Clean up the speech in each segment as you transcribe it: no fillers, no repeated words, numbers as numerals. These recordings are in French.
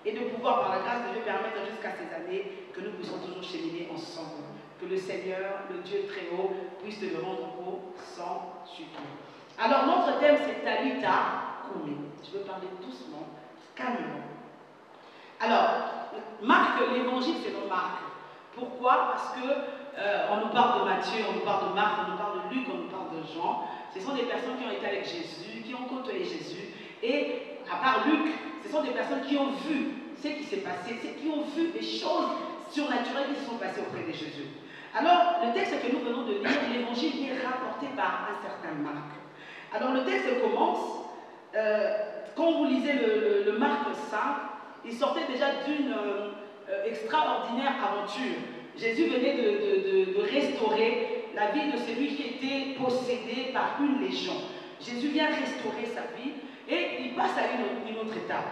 et de pouvoir, par la grâce de Dieu, permettre jusqu'à ces années que nous puissions toujours cheminer ensemble. Que le Seigneur, le Dieu très haut, puisse te le rendre beau sans supplément. Alors, notre thème, c'est Talita Koumi. Je veux parler doucement, calmement. Alors, Marc, l'évangile, c'est dans Marc. Pourquoi? Parce que on nous parle de Matthieu, on nous parle de Marc, on nous parle de Luc, on nous parle de Jean. Ce sont des personnes qui ont été avec Jésus, qui ont côtoyé Jésus. Et à part Luc, ce sont des personnes qui ont vu ce qui s'est passé, qui ont vu des choses surnaturelles qui se sont passées auprès de Jésus. Alors, le texte que nous venons de lire, l'évangile est rapporté par un certain Marc. Alors, le texte commence, quand vous lisez le Marc 5, il sortait déjà d'une extraordinaire aventure. Jésus venait de restaurer la vie de celui qui était possédé par une légion. Jésus vient restaurer sa vie et il passe à une autre étape.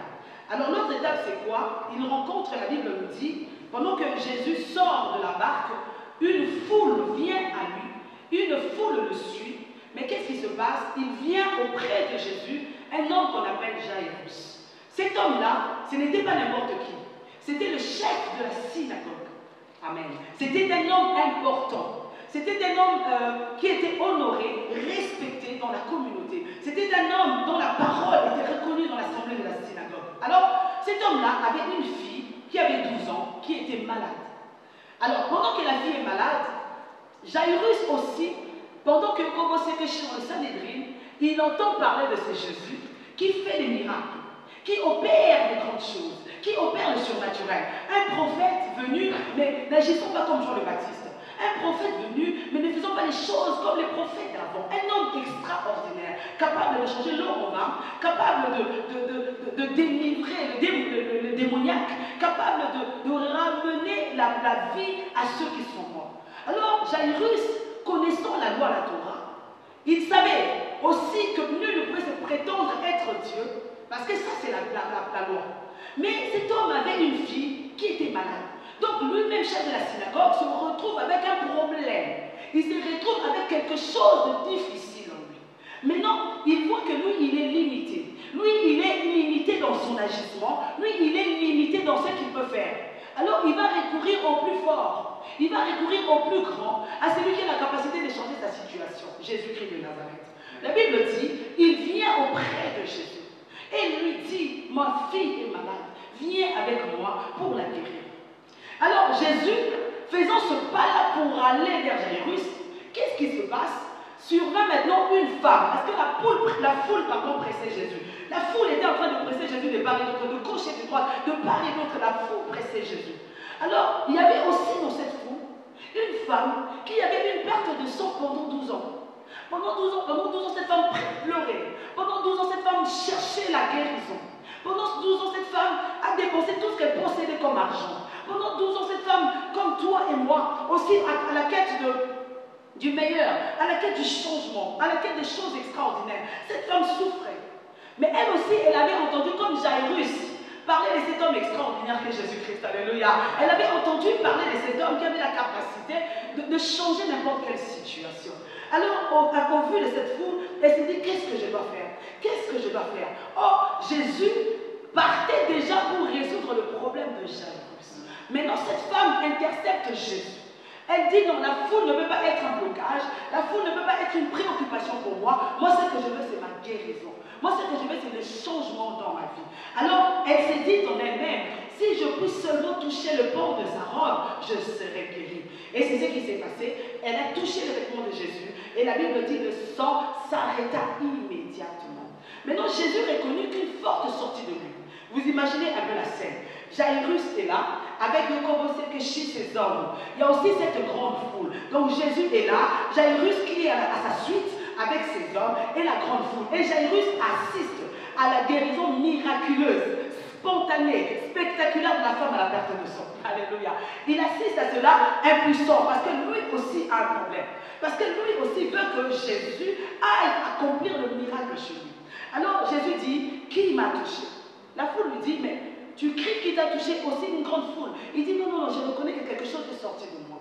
Alors l'autre étape c'est quoi? Il rencontre, la Bible nous dit, pendant que Jésus sort de la barque, une foule vient à lui, une foule le suit, mais qu'est-ce qui se passe? Il vient auprès de Jésus, un homme qu'on appelle Jairus. Cet homme-là, ce n'était pas n'importe qui, c'était le chef de la synagogue. Amen. C'était un homme important. C'était un homme qui était honoré, respecté dans la communauté. C'était un homme dont la parole était reconnue dans l'assemblée de la synagogue. Alors, cet homme-là avait une fille qui avait 12 ans, qui était malade. Alors, pendant que la fille est malade, Jairus aussi, pendant que Kobo s'est dans le Sanhédrin, il entend parler de ce Jésus qui fait des miracles, qui opère des grandes choses, qui opère le surnaturel. Un prophète venu, mais n'agissons pas comme Jean le Baptiste. Un prophète venu, mais ne faisons pas les choses comme les prophètes d'avant. Un homme extraordinaire, capable de changer l'eau en vin, capable de délivrer le démoniaque, capable de ramener la vie à ceux qui sont morts. Alors, Jairus, connaissant la loi, la Torah, il savait aussi que nul ne pouvait se prétendre être Dieu, parce que ça, c'est la loi. Mais cet homme avait une fille qui était malade. Donc lui-même, chef de la synagogue, se retrouve avec un problème. Il se retrouve avec quelque chose de difficile en lui. Maintenant, il voit que lui, il est limité. Lui, il est limité dans son agissement. Lui, il est limité dans ce qu'il peut faire. Alors, il va recourir au plus fort. Il va recourir au plus grand, à celui qui a la capacité de changer sa situation. Jésus-Christ de Nazareth. La Bible dit, il vient auprès de Jésus. Et lui dit, ma fille est malade, viens avec moi pour la guérir. Alors Jésus, faisant ce pas-là pour aller vers Jairus, qu'est-ce qui se passe? Survint maintenant une femme, parce que la foule pressait Jésus. La foule était en train de presser Jésus de part et d'autre, de gauche et de droite, de part et d'autre, la foule pressait Jésus. Alors, il y avait aussi dans cette foule une femme qui avait une perte de sang pendant 12 ans. Pendant 12 ans, cette femme pleurait. Pendant 12 ans, cette femme cherchait la guérison. Pendant 12 ans, cette femme a dépensé tout ce qu'elle possédait comme argent. Pendant 12 ans, cette femme, comme toi et moi, aussi à la quête du meilleur, à la quête du changement, à la quête des choses extraordinaires. Cette femme souffrait. Mais elle aussi, elle avait entendu comme Jairus parler de cet homme extraordinaire que Jésus-Christ. Alléluia. Elle avait entendu parler de cet homme qui avait la capacité de changer n'importe quelle situation. Alors, au vu de cette foule, elle s'est dit, qu'est-ce que je dois faire? Qu'est-ce que je dois faire? Oh, Jésus partait déjà pour résoudre le problème de Jairus. Maintenant, cette femme intercepte Jésus. Elle dit, non, la foule ne peut pas être un blocage, la foule ne peut pas être une préoccupation pour moi. Moi, ce que je veux, c'est ma guérison. Moi, ce que je veux, c'est le changement dans ma vie. Alors, elle s'est dit en elle-même, si je puis seulement toucher le bord de sa robe, je serai guérie. Et c'est ce qui s'est passé. Elle a touché le vêtement de Jésus. Et la Bible dit, le sang s'arrêta immédiatement. Maintenant, Jésus reconnut qu'une forte sortie de lui. Vous imaginez un peu la scène. Jairus est là, avec le Kobo chez ses hommes. Il y a aussi cette grande foule. Donc Jésus est là, Jairus qui est à sa suite, avec ses hommes, et la grande foule. Et Jairus assiste à la guérison miraculeuse, spontanée, spectaculaire de la femme à la perte de sang. Alléluia. Il assiste à cela impuissant, parce que lui aussi a un problème. Parce que lui aussi veut que Jésus aille accomplir le miracle chez lui. Alors Jésus dit, qui m'a touché? La foule lui dit, mais tu cries qui t'a touché, aussi une grande foule. Il dit, non, non, non, je reconnais que quelque chose est sorti de moi.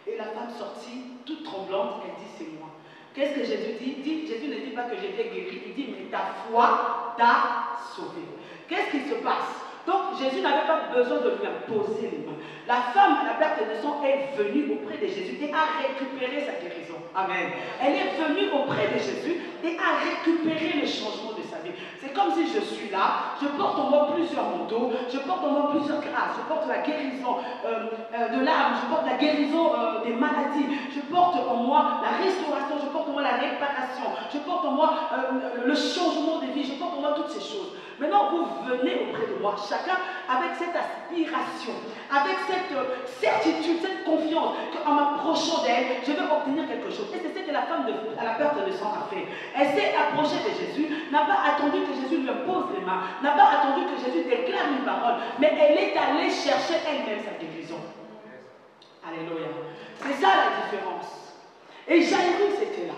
Et la femme sortit, toute tremblante, elle dit, c'est moi. Qu'est-ce que Jésus dit? Jésus ne dit pas que j'étais guéri, il dit, mais ta foi t'a sauvé. Qu'est-ce qui se passe? Donc Jésus n'avait pas besoin de lui imposer les mains. La femme à la perte de sang est venue auprès de Jésus et a récupéré sa guérison. Amen. Elle est venue auprès de Jésus et a récupéré le changement de sa vie. C'est comme si je suis là, je porte en moi plusieurs manteaux, je porte en moi plusieurs grâces, je porte la guérison de l'âme, je porte la guérison des maladies, je porte en moi la restauration, je porte en moi la réparation, je porte en moi le changement de vie, je porte en moi toutes ces choses. Maintenant, vous venez auprès de moi, chacun avec cette aspiration, avec cette certitude, cette confiance qu'en m'approchant d'elle, je vais obtenir quelque chose. Et c'est ce que la femme à la perte de sang a fait. Elle s'est approchée de Jésus, n'a pas attendu que Jésus lui impose les mains, n'a pas attendu que Jésus déclare une parole, mais elle est allée chercher elle-même sa guérison. Alléluia. C'est ça la différence. Et Jairus était là.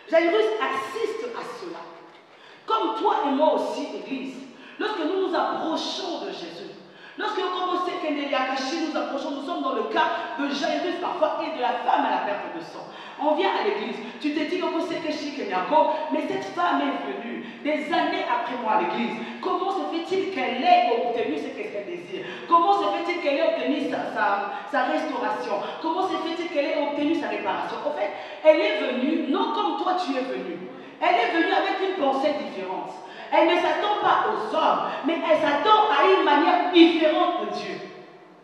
Jairus assiste à cela. Comme toi et moi aussi, Église, lorsque nous nous approchons de Jésus, lorsque nous commençons nous approchons, nous sommes dans le cas de Jairus parfois et de la femme à la perte de sang. On vient à l'église, tu te dis mais cette femme est venue des années après moi à l'église. Comment se fait-il qu'elle ait obtenu ce qu'elle désire? Comment se fait-il qu'elle ait obtenu sa restauration? Comment se fait-il qu'elle ait obtenu sa réparation? En fait, elle est venue, non comme toi tu es venu. Elle est venue avec une pensée différente. Elle ne s'attend pas aux hommes, mais elle s'attend à une manière différente de Dieu.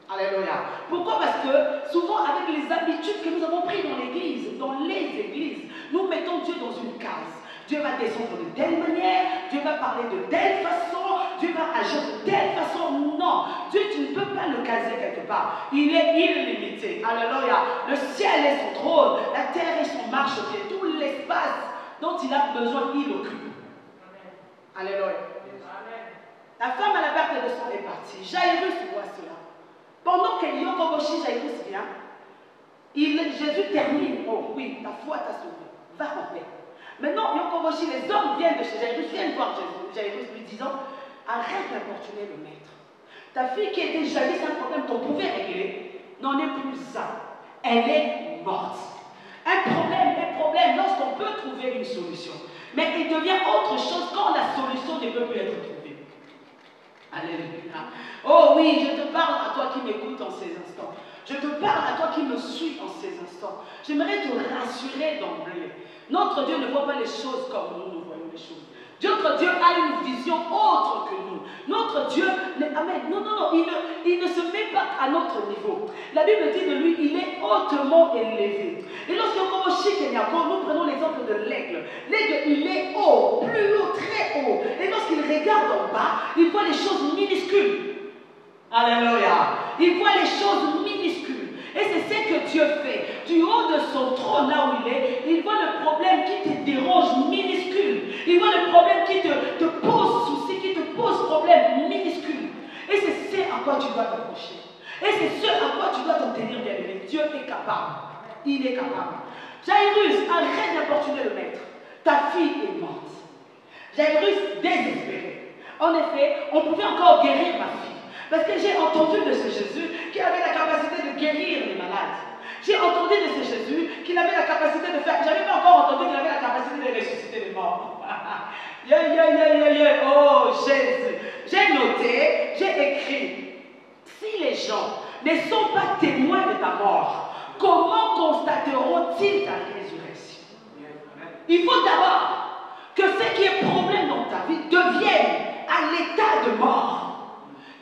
Alléluia. Pourquoi? Parce que souvent avec les habitudes que nous avons prises dans l'église, dans les églises, nous mettons Dieu dans une case. Dieu va descendre de telle manière, Dieu va parler de telle façon, Dieu va agir de telle façon. Non, Dieu, tu ne peux pas le caser quelque part. Il est illimité. Alléluia. Le ciel est son trône, la terre est son marchepied, tout l'espace dont il a besoin, il occupe. Alléluia. La femme à la perte de sang est partie. Jairus voit cela. Pendant que Yokoboshi Jairus vient, Jésus termine. Oh oui, ta foi t'a sauvé. Va en paix. Maintenant, Yokoboshi, les hommes viennent de chez Jairus, viennent voir Jairus lui disant, arrête d'importuner le maître. Ta fille qui était jadis un problème qu'on pouvait régler, n'en est plus un. Elle est morte. Un problème lorsqu'on peut trouver une solution. Mais il devient autre chose quand la solution ne peut plus être trouvée. Alléluia. Oh oui, je te parle à toi qui m'écoutes en ces instants. Je te parle à toi qui me suis en ces instants. J'aimerais te rassurer d'emblée. Notre Dieu ne voit pas les choses comme nous voyons les choses. Notre Dieu a une vision autre que nous. Notre Dieu, amen, non, il ne se met pas à notre niveau. La Bible dit de lui, il est hautement élevé. Et lorsque nous prenons l'exemple de l'aigle. L'aigle, il est haut, plus haut, très haut. Et lorsqu'il regarde en bas, il voit les choses minuscules. Alléluia. Il voit les choses minuscules. Et c'est ce que Dieu fait. Du haut de son trône, là où il est, il voit le problème qui te dérange minuscule. Il voit le problème qui te pose souci, qui te pose problème minuscule. Et c'est ce à quoi tu dois t'approcher. Et c'est ce à quoi tu dois t'en tenir, bien aimé. Dieu est capable. Il est capable. Jairus, arrête d'importuner le maître. Ta fille est morte. Jairus, désespéré. En effet, on pouvait encore guérir ma fille. Parce que j'ai entendu de ce Jésus qui avait la capacité de guérir les malades. J'ai entendu de ce Jésus qu'il avait la capacité de faire. Je n'avais pas encore entendu qu'il avait la capacité de ressusciter les morts. Oh Jésus. J'ai noté, j'ai écrit. Si les gens ne sont pas témoins de ta mort, comment constateront-ils ta résurrection? Il faut d'abord que ce qui est problème dans ta vie devienne à l'état de mort.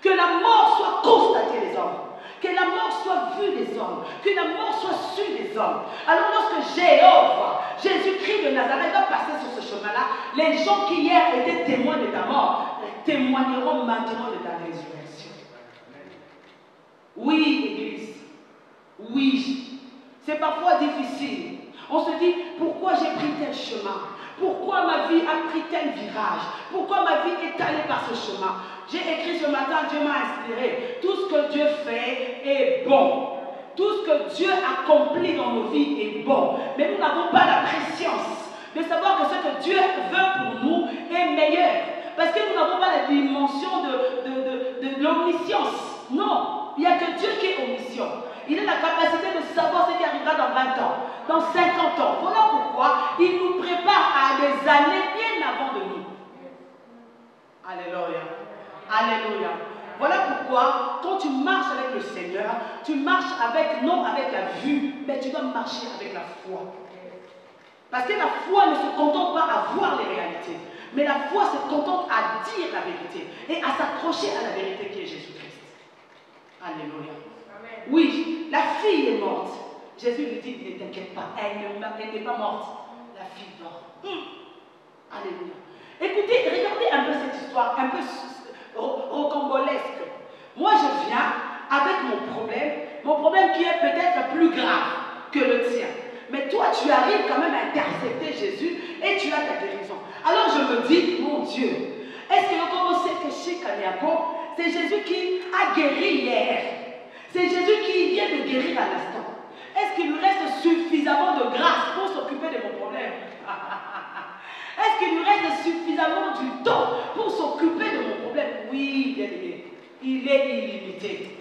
Que la mort soit constatée des hommes. Que la mort soit vue des hommes. Que la mort soit sue des hommes. Alors lorsque Jésus-Christ de Nazareth va passer sur ce chemin-là, les gens qui hier étaient témoins de ta mort témoigneront maintenant de ta résurrection. Oui, Église. Oui. C'est parfois difficile. On se dit, pourquoi j'ai pris tel chemin? Pourquoi ma vie a pris tel virage? Pourquoi ma vie est allée par ce chemin? J'ai écrit ce matin, Dieu m'a inspiré. Tout ce que Dieu fait est bon. Tout ce que Dieu accomplit dans nos vies est bon. Mais nous n'avons pas la préscience de savoir que ce que Dieu veut pour nous est meilleur. Parce que nous n'avons pas la dimension de l'omniscience. Non, il n'y a que Dieu qui est omniscient. Il a la capacité de savoir ce qui arrivera dans 20 ans, dans 50 ans. Voilà pourquoi il nous prépare à des années bien avant de nous. Alléluia. Alléluia. Voilà pourquoi, quand tu marches avec le Seigneur, tu marches non avec la vue, mais tu dois marcher avec la foi. Parce que la foi ne se contente pas à voir les réalités, mais la foi se contente à dire la vérité et à s'accrocher à la vérité qui est Jésus-Christ. Alléluia. Oui, la fille est morte. Jésus lui dit, ne t'inquiète pas, elle n'est pas morte. La fille dort. Alléluia. Écoutez, regardez un peu cette histoire, un peu rocambolesque. Moi, je viens avec mon problème qui est peut-être plus grave que le tien. Mais toi, tu arrives quand même à intercepter Jésus et tu as ta guérison. Alors je me dis, mon Dieu, est-ce que le sait que chez Kanyako, c'est Jésus qui a guéri hier? C'est Jésus qui vient de guérir à l'instant. Est-ce qu'il lui reste suffisamment de grâce pour s'occuper de mon problème? Est-ce qu'il lui reste suffisamment du temps pour s'occuper de mon problème? Oui, bien aimé, il est illimité.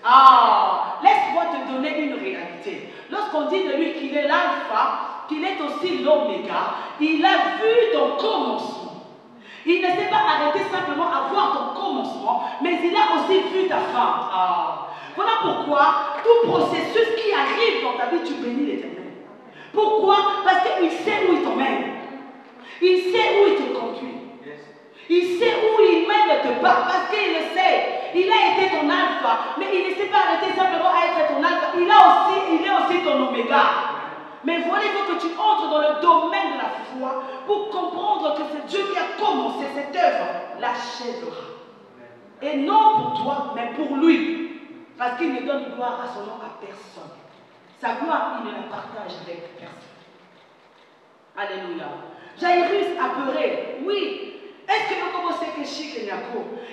Ah, laisse-moi te donner une réalité. Lorsqu'on dit de lui qu'il est l'alpha, qu'il est aussi l'oméga, il a vu ton commencement. Il ne s'est pas arrêté simplement à voir ton commencement, mais il a aussi vu ta fin. Ah. Voilà pourquoi tout processus qui arrive dans ta vie, tu bénis l'Éternel. Pourquoi? Parce qu'il sait où il t'emmène. Il sait où il te conduit. Il sait où il mène te pas, parce qu'il le sait. Il a été ton alpha, mais il ne s'est pas arrêté simplement à être ton alpha. Il est aussi ton oméga. Mais voilà, il faut que tu entres dans le domaine de la foi pour comprendre que c'est Dieu qui a commencé cette œuvre, l'achèvera. Et non pour toi, mais pour lui. Parce qu'il ne donne gloire à son nom à personne. Sa gloire, il ne la partage avec personne. Alléluia. Jairus apeuré, oui. Est-ce que nous commençons que chic et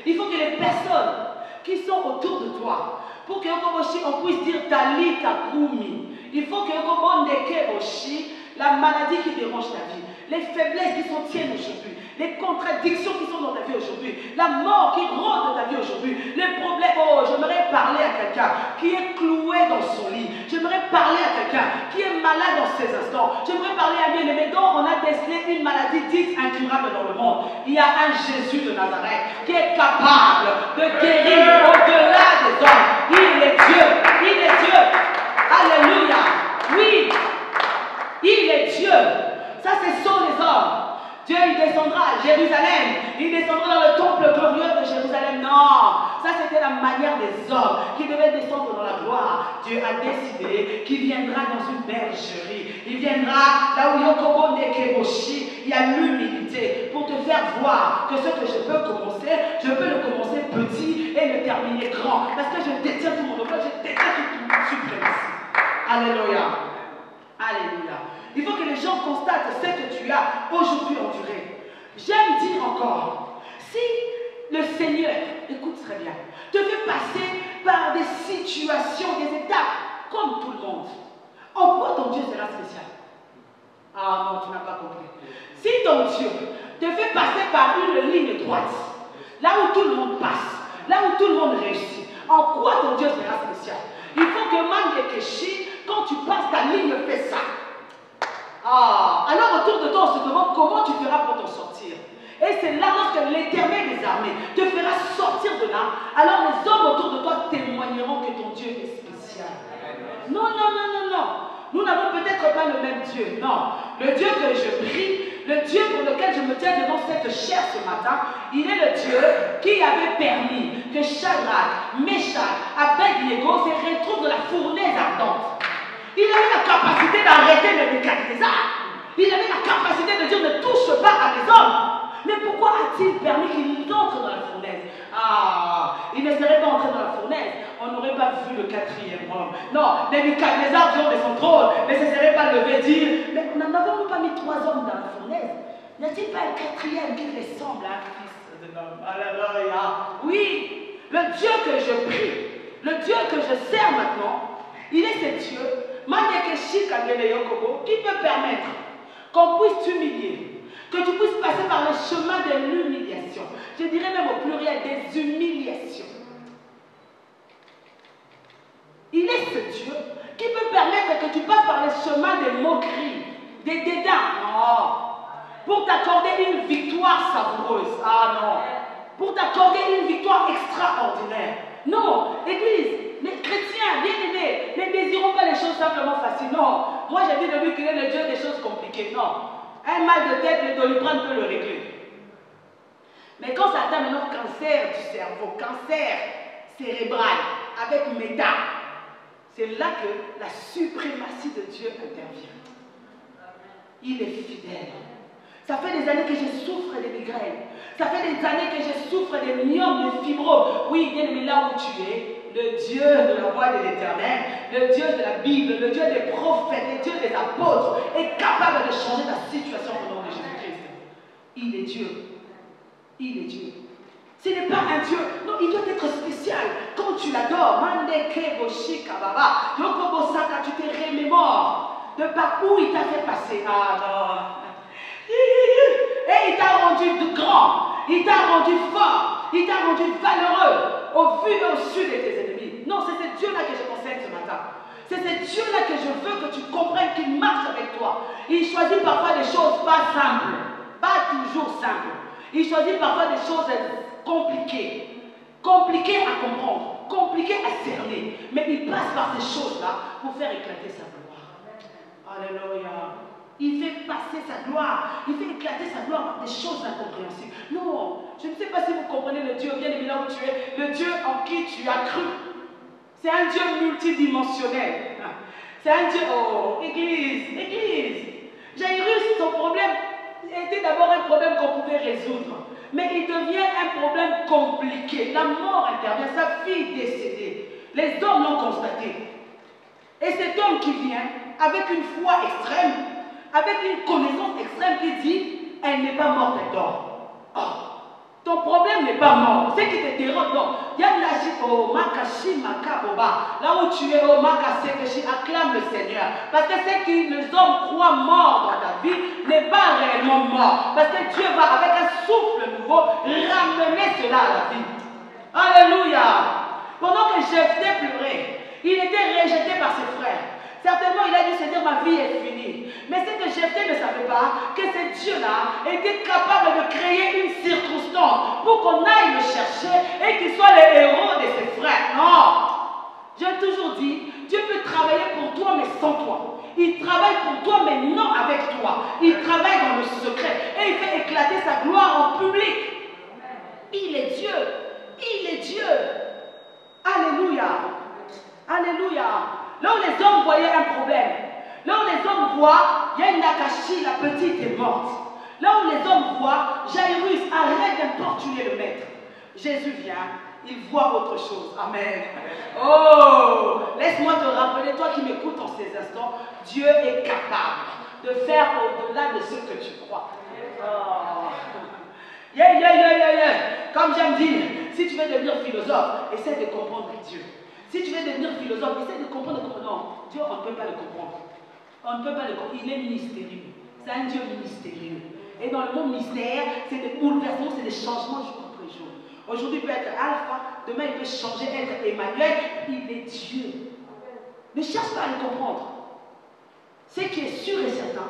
il faut que les personnes qui sont autour de toi, pour que on puisse dire Tali Takumi, il faut que on ait aussi la maladie qui dérange ta vie, les faiblesses qui sont tiennes aujourd'hui, les contradictions qui sont dans ta vie aujourd'hui, la mort qui rôde dans ta vie aujourd'hui, les problèmes. Oh, j'aimerais parler à quelqu'un qui est cloué dans son lit. J'aimerais parler à quelqu'un qui est malade dans ces instants. J'aimerais parler à bien-aimé dont on a décelé une maladie dite incurable dans le monde. Il y a un Jésus de Nazareth qui est capable de guérir au-delà des hommes. Il est Dieu. Il est Dieu. Alléluia. Oui. Il est Dieu. Ça, ce sont les hommes. Dieu, il descendra à Jérusalem. Il descendra dans le temple glorieux de Jérusalem. Non, ça c'était la manière des hommes qui devaient descendre dans la gloire. Dieu a décidé qu'il viendra dans une bergerie. Il viendra là où Yokobo Nekeboshi. Il y a l'humilité pour te faire voir que ce que je peux commencer, je peux le commencer petit et le terminer grand. Parce que je détiens tout mon honneur, je détiens toute mon suprématie. Alléluia. Alléluia. Il faut que les gens constatent ce que tu as aujourd'hui enduré. J'aime dire encore, si le Seigneur, écoute très bien, te fait passer par des situations, des étapes, comme tout le monde, en quoi ton Dieu sera spécial? Ah non, tu n'as pas compris. Si ton Dieu te fait passer par une ligne droite, là où tout le monde passe, là où tout le monde réussit, en quoi ton Dieu sera spécial? Il faut que Mandekeshi, quand tu passes ta ligne, fais ça. Ah, alors autour de toi, on se demande comment tu feras pour t'en sortir. Et c'est là, lorsque l'Éternel des armées te fera sortir de là, alors les hommes autour de toi témoigneront que ton Dieu est spécial. Non, non, non, non, non. Nous n'avons peut-être pas le même Dieu. Non. Le Dieu que je prie, le Dieu pour lequel je me tiens devant cette chair ce matin, il est le Dieu qui avait permis que Shadrach, Meshach, Abednego se retrouvent dans la fournaise ardente. Il avait la capacité d'arrêter les Nebuchadnezzar. Il avait la capacité de dire ne touche pas à mes hommes. Mais pourquoi a-t-il permis qu'ils entrent dans la fournaise? Ah, il ne serait pas entré dans la fournaise. On n'aurait pas vu le quatrième homme. Non, Nebuchadnezzar, Dieu de son trône, ne se serait pas levé dire mais n'avons-nous pas mis 3 hommes dans la fournaise? N'y a-t-il pas un quatrième qui ressemble à un fils de l'homme? Alléluia. Oui, le Dieu que je prie, le Dieu que je sers maintenant, il est ce Dieu qui peut permettre qu'on puisse t'humilier, que tu puisses passer par le chemin de l'humiliation. Je dirais même au pluriel des humiliations. Il est ce Dieu qui peut permettre que tu passes par le chemin des moqueries, des dédains. Non. Pour t'accorder une victoire savoureuse. Ah non. Pour t'accorder une victoire extraordinaire. vraiment facile. Non, moi j'ai dit de lui qu'il est le Dieu des choses compliquées. Non, un mal de tête, le Doliprane peut le régler. Mais quand ça atteint maintenant cancer du cerveau, cancer cérébral, avec méta, c'est là que la suprématie de Dieu intervient. Il est fidèle. Ça fait des années que je souffre des migraines. Ça fait des années que je souffre des myomes, des fibromes. Oui, bien aimé, là où tu es, le Dieu de la voix de l'Éternel, le Dieu de la Bible, le Dieu des prophètes, le Dieu des apôtres, est capable de changer ta situation au nom de Jésus-Christ. Il est Dieu. Il est Dieu. Ce n'est pas un Dieu. Non, il doit être spécial. Quand tu l'adores, tu te remémores de par où il t'a fait passer. Ah non. Et il t'a rendu grand. Il t'a rendu fort. Il t'a rendu valeureux au vu et au su de tes ennemis. Non, c'est ce Dieu-là que je t'enseigne ce matin. C'est ce Dieu-là que je veux que tu comprennes qu'il marche avec toi. Il choisit parfois des choses pas simples. Pas toujours simples. Il choisit parfois des choses compliquées. Compliquées à comprendre. Compliquées à cerner. Mais il passe par ces choses-là pour faire éclater sa gloire. Alléluia. Il fait passer sa gloire. Il fait éclater sa gloire par des choses incompréhensibles. Non, je ne sais pas si vous comprenez le Dieu bien aimé là où tu es. Le Dieu en qui tu as cru. C'est un Dieu multidimensionnel. C'est un Dieu... Oh, Église, Église. Jairus, son problème était d'abord un problème qu'on pouvait résoudre. Mais il devient un problème compliqué. La mort intervient, sa fille décédée. Les hommes l'ont constaté. Et cet homme qui vient, avec une foi extrême, avec une connaissance extrême qui dit, elle n'est pas morte, elle dort. Oh, ton problème n'est pas mort. Ce qui te dérange, non. Il y a là où tu es, au Makasekeshi, acclame le Seigneur. Parce que ce que les hommes croient mort dans ta vie n'est pas réellement mort. Parce que Dieu va, avec un souffle nouveau, ramener cela à la vie. Alléluia. Pendant que Jephthé pleurait, il était rejeté par ses frères. Certainement, il a dû se dire, ma vie est finie. Mais c'est que Jephthé ne savait pas que ce Dieu-là était capable de créer une circonstance pour qu'on aille le chercher et qu'il soit le héros de ses frères. Non! J'ai toujours dit, Dieu peut travailler pour toi, mais sans toi. Il travaille pour toi, mais non avec toi. Il travaille dans le secret et il fait éclater sa gloire en public. Il est Dieu. Il est Dieu. Alléluia. Alléluia. Là où les hommes voyaient un problème, là où les hommes voient, il y a une Nakashi, la petite est morte. Là où les hommes voient, Jairus, arrête d'importuner le maître. Jésus vient, il voit autre chose. Amen. Oh, laisse-moi te rappeler, toi qui m'écoutes en ces instants, Dieu est capable de faire au-delà de ce que tu crois. Oh. Yeah, yeah, yeah, yeah, yeah. Comme j'aime dire, si tu veux devenir philosophe, essaie de comprendre Dieu. Si tu veux devenir philosophe, essaie de comprendre comment. Non, Dieu, on ne peut pas le comprendre. On ne peut pas le comprendre. Il est mystérieux. C'est un Dieu mystérieux. Et dans le monde mystère, c'est des bouleversements, c'est des changements jour après jour. Aujourd'hui, il peut être Alpha, demain, il peut changer, être Emmanuel. Il est Dieu. Ne cherche pas à le comprendre. Ce qui est sûr et certain,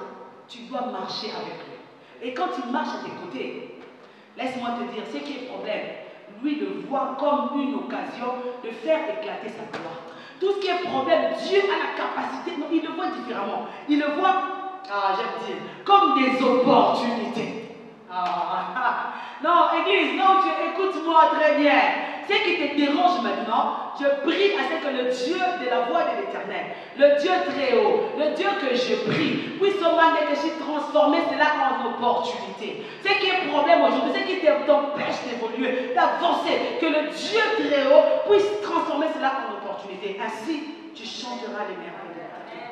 tu dois marcher avec lui. Et quand il marche à tes côtés, laisse-moi te dire, ce qui est problème, lui le voit comme une occasion de faire éclater sa gloire. Tout ce qui est problème, Dieu a la capacité, non, il le voit différemment. Il le voit, j'aime dire, comme des opportunités. Non, Église, non, écoute-moi très bien. Ce qui te dérange maintenant, je prie à ce que le Dieu de la voix de l'Éternel, le Dieu très haut, le Dieu que je prie, puisse transformer cela en opportunité. Ce qui est problème aujourd'hui, ce qui t'empêche d'évoluer, d'avancer, que le Dieu très haut puisse transformer cela en opportunité. Ainsi, tu chanteras les merveilles de ta vie.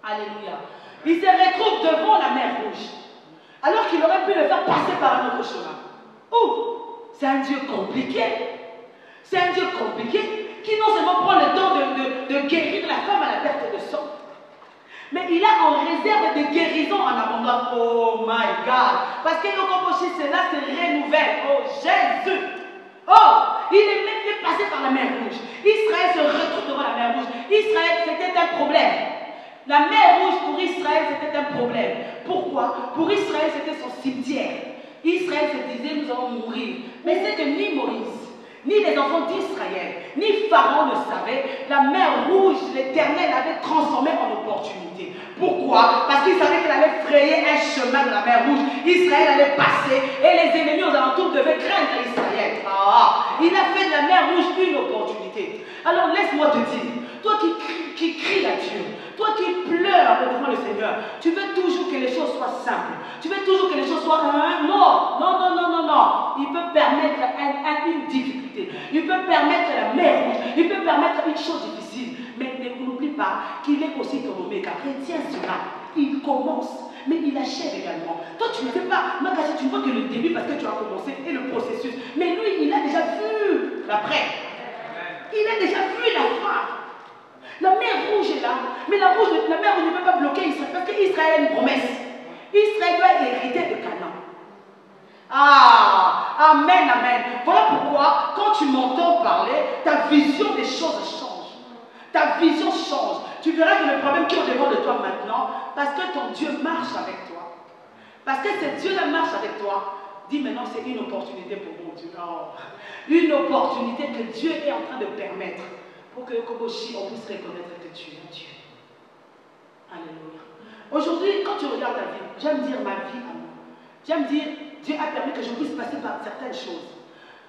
Alléluia. Il se retrouve devant la mer Rouge, alors qu'il aurait pu le faire passer par un autre chemin. Oh! C'est un Dieu compliqué. C'est un Dieu compliqué qui non seulement prend le temps de guérir la femme à la perte de sang, mais il a en réserve des guérisons en abondance. Oh my God! Parce que cela se renouvelle. Oh Jésus! Oh! Il est même fait passer par la mer Rouge. Israël se retrouve devant la mer Rouge. Israël, c'était un problème. La mer Rouge pour Israël, c'était un problème. Pourquoi? Pour Israël, c'était son cimetière. Israël se disait, nous allons mourir. Mais c'est que ni Moïse, ni les enfants d'Israël, ni Pharaon ne savaient. La mer Rouge, l'Éternel avait transformée en opportunité. Pourquoi? Parce qu'il savait qu'il allait frayer un chemin de la mer Rouge. Israël allait passer et les ennemis aux alentours devaient craindre Israël. Il a fait de la mer Rouge une opportunité. Alors laisse-moi te dire, toi qui cries à Dieu, toi qui pleures devant le Seigneur, tu veux toujours que les choses soient simples. Tu veux toujours que les choses soient... Non. Il peut permettre une difficulté. Il peut permettre la mer Rouge. Il peut permettre une chose difficile. Mais n'oublie pas qu'il est aussi ton oméga. Retiens cela. Il commence, mais il achève également. Toi, tu ne sais pas. Makaché, tu ne vois que le début parce que tu as commencé et le processus. Mais lui, il a déjà vu l'après. Il a déjà vu la fin. La mer Rouge est là. Mais la mer Rouge ne peut pas bloquer Israël parce qu'Israël a une promesse. Israël doit hériter de Canaan. Amen. Voilà pourquoi, quand tu m'entends parler, ta vision des choses change. Ta vision change. Tu verras que le problème qui est au-devant de toi maintenant, parce que ton Dieu marche avec toi. Parce que ce Dieu-là marche avec toi. Dis maintenant, c'est une opportunité pour mon Dieu. Une opportunité que Dieu est en train de permettre pour que Koboshi, on puisse reconnaître que tu es Dieu. Alléluia. Aujourd'hui, quand tu regardes ta vie, j'aime dire ma vie à moi. J'aime dire, Dieu a permis que je puisse passer par certaines choses.